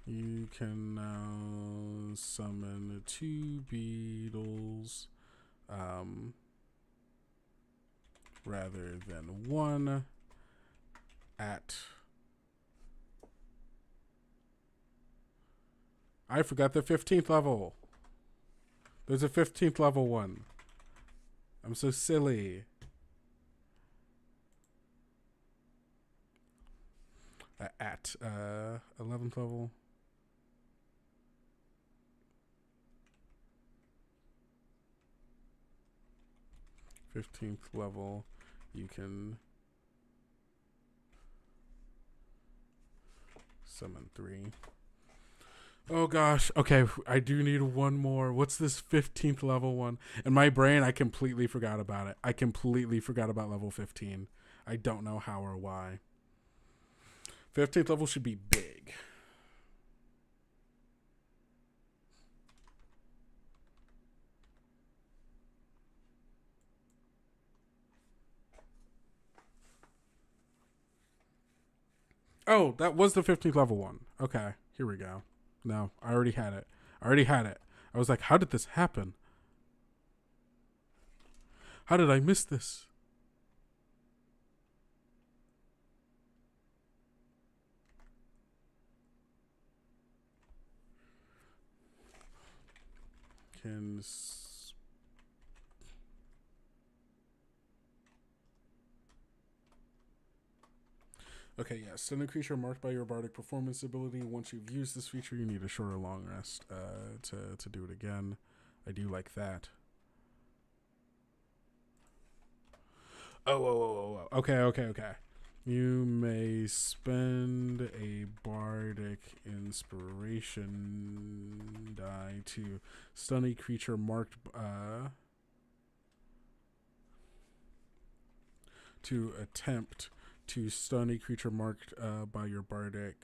You can now summon 2 beetles, rather than 1 at. I forgot the 15th level. There's a 15th level one. I'm so silly. At 11th level. th level, you can summon 3. Oh gosh. Okay, I do need one more. What's this 15th level one? In my brain, I completely forgot about it. I completely forgot about level 15. I don't know how or why. 15th level should be big. Oh, that was the 15th level one. Okay, here we go. No, I already had it. I was like, how did this happen? How did I miss this? can okay, yeah. Stun a creature marked by your bardic performance ability. Once you've used this feature, you need a short or long rest to do it again. I do like that. Oh. Okay. You may spend a bardic inspiration die to stun a creature marked to attempt to stun a creature marked by your bardic.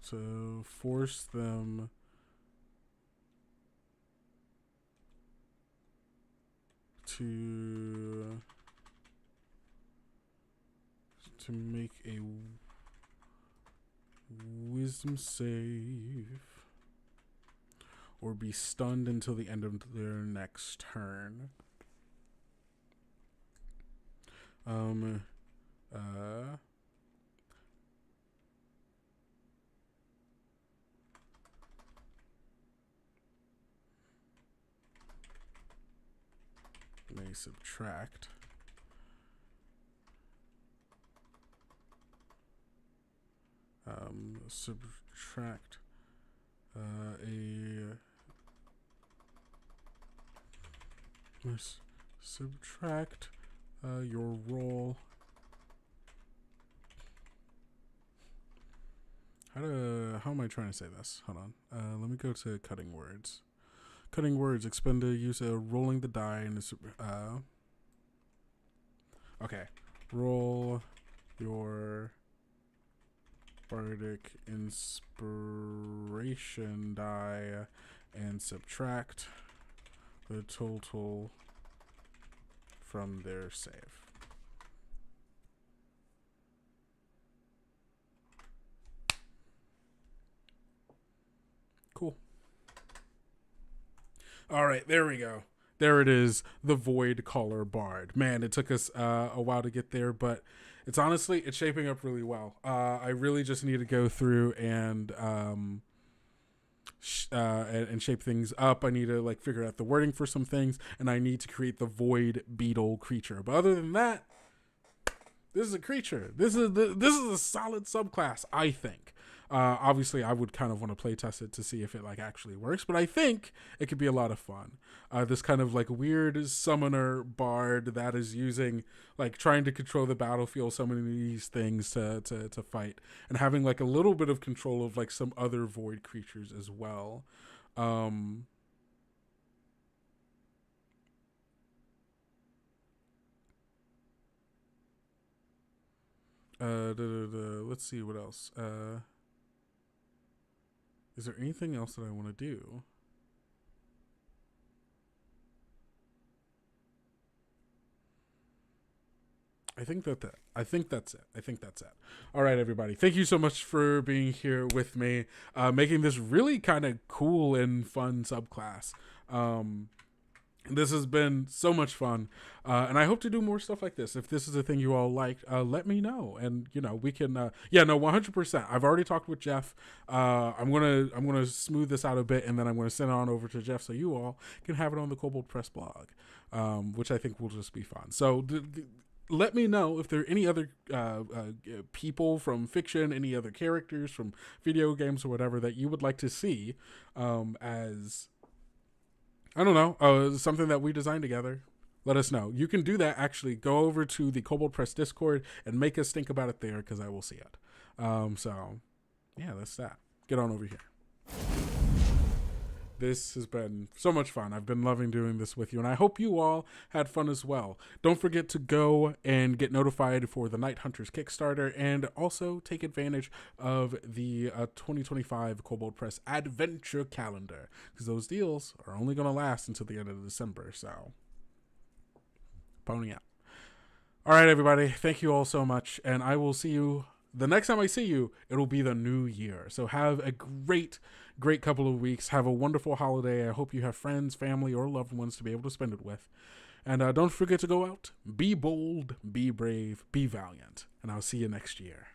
So force them to make a wisdom save or be stunned until the end of their next turn. May subtract subtract your roll. How am I trying to say this? Hold on. Let me go to cutting words. Cutting words. Expend to use a rolling the die and okay. Roll your bardic inspiration die and subtract the total from their save. Cool. All right, there we go. There it is, the Void Caller Bard. Man, it took us a while to get there, but it's shaping up really well. I really just need to go through and shape things up. I need to figure out the wording for some things, and I need to create the Void Beetle creature. But other than that, this is a creature. This is a solid subclass, I think. Obviously, I would kind of want to play test it to see if it actually works, but I think it could be a lot of fun. This kind of weird summoner bard that is using trying to control the battlefield, summoning these things to fight, and having a little bit of control of some other void creatures as well. Let's see what else. Is there anything else that I want to do? I think that's it. All right, everybody. Thank you so much for being here with me, making this really kind of cool and fun subclass. This has been so much fun, and I hope to do more stuff like this. If this is a thing you all like, let me know, and we can. 100%. I've already talked with Jeff. I'm gonna smooth this out a bit, and then I'm gonna send it on over to Jeff so you all can have it on the Kobold Press blog, which I think will just be fun. So let me know if there are any other people from fiction, any other characters from video games or whatever that you would like to see as. I don't know, something that we designed together. Let us know. You can do that, actually. Go over to the Kobold Press Discord and make us think about it there, because I will see it. So, yeah, that's that. Get on over here. This has been so much fun. I've been loving doing this with you, and I hope you all had fun as well. Don't forget to go and get notified for the Night Hunters Kickstarter, and also take advantage of the 2025 Kobold Press Adventure Calendar, because those deals are only going to last until the end of December, so pony out. All right, everybody. Thank you all so much, and I will see you. The next time I see you, it'll be the new year. So have a great great couple of weeks. Have a wonderful holiday. I hope you have friends, family, or loved ones to be able to spend it with. And don't forget to go out, be bold, be brave, be valiant. And I'll see you next year.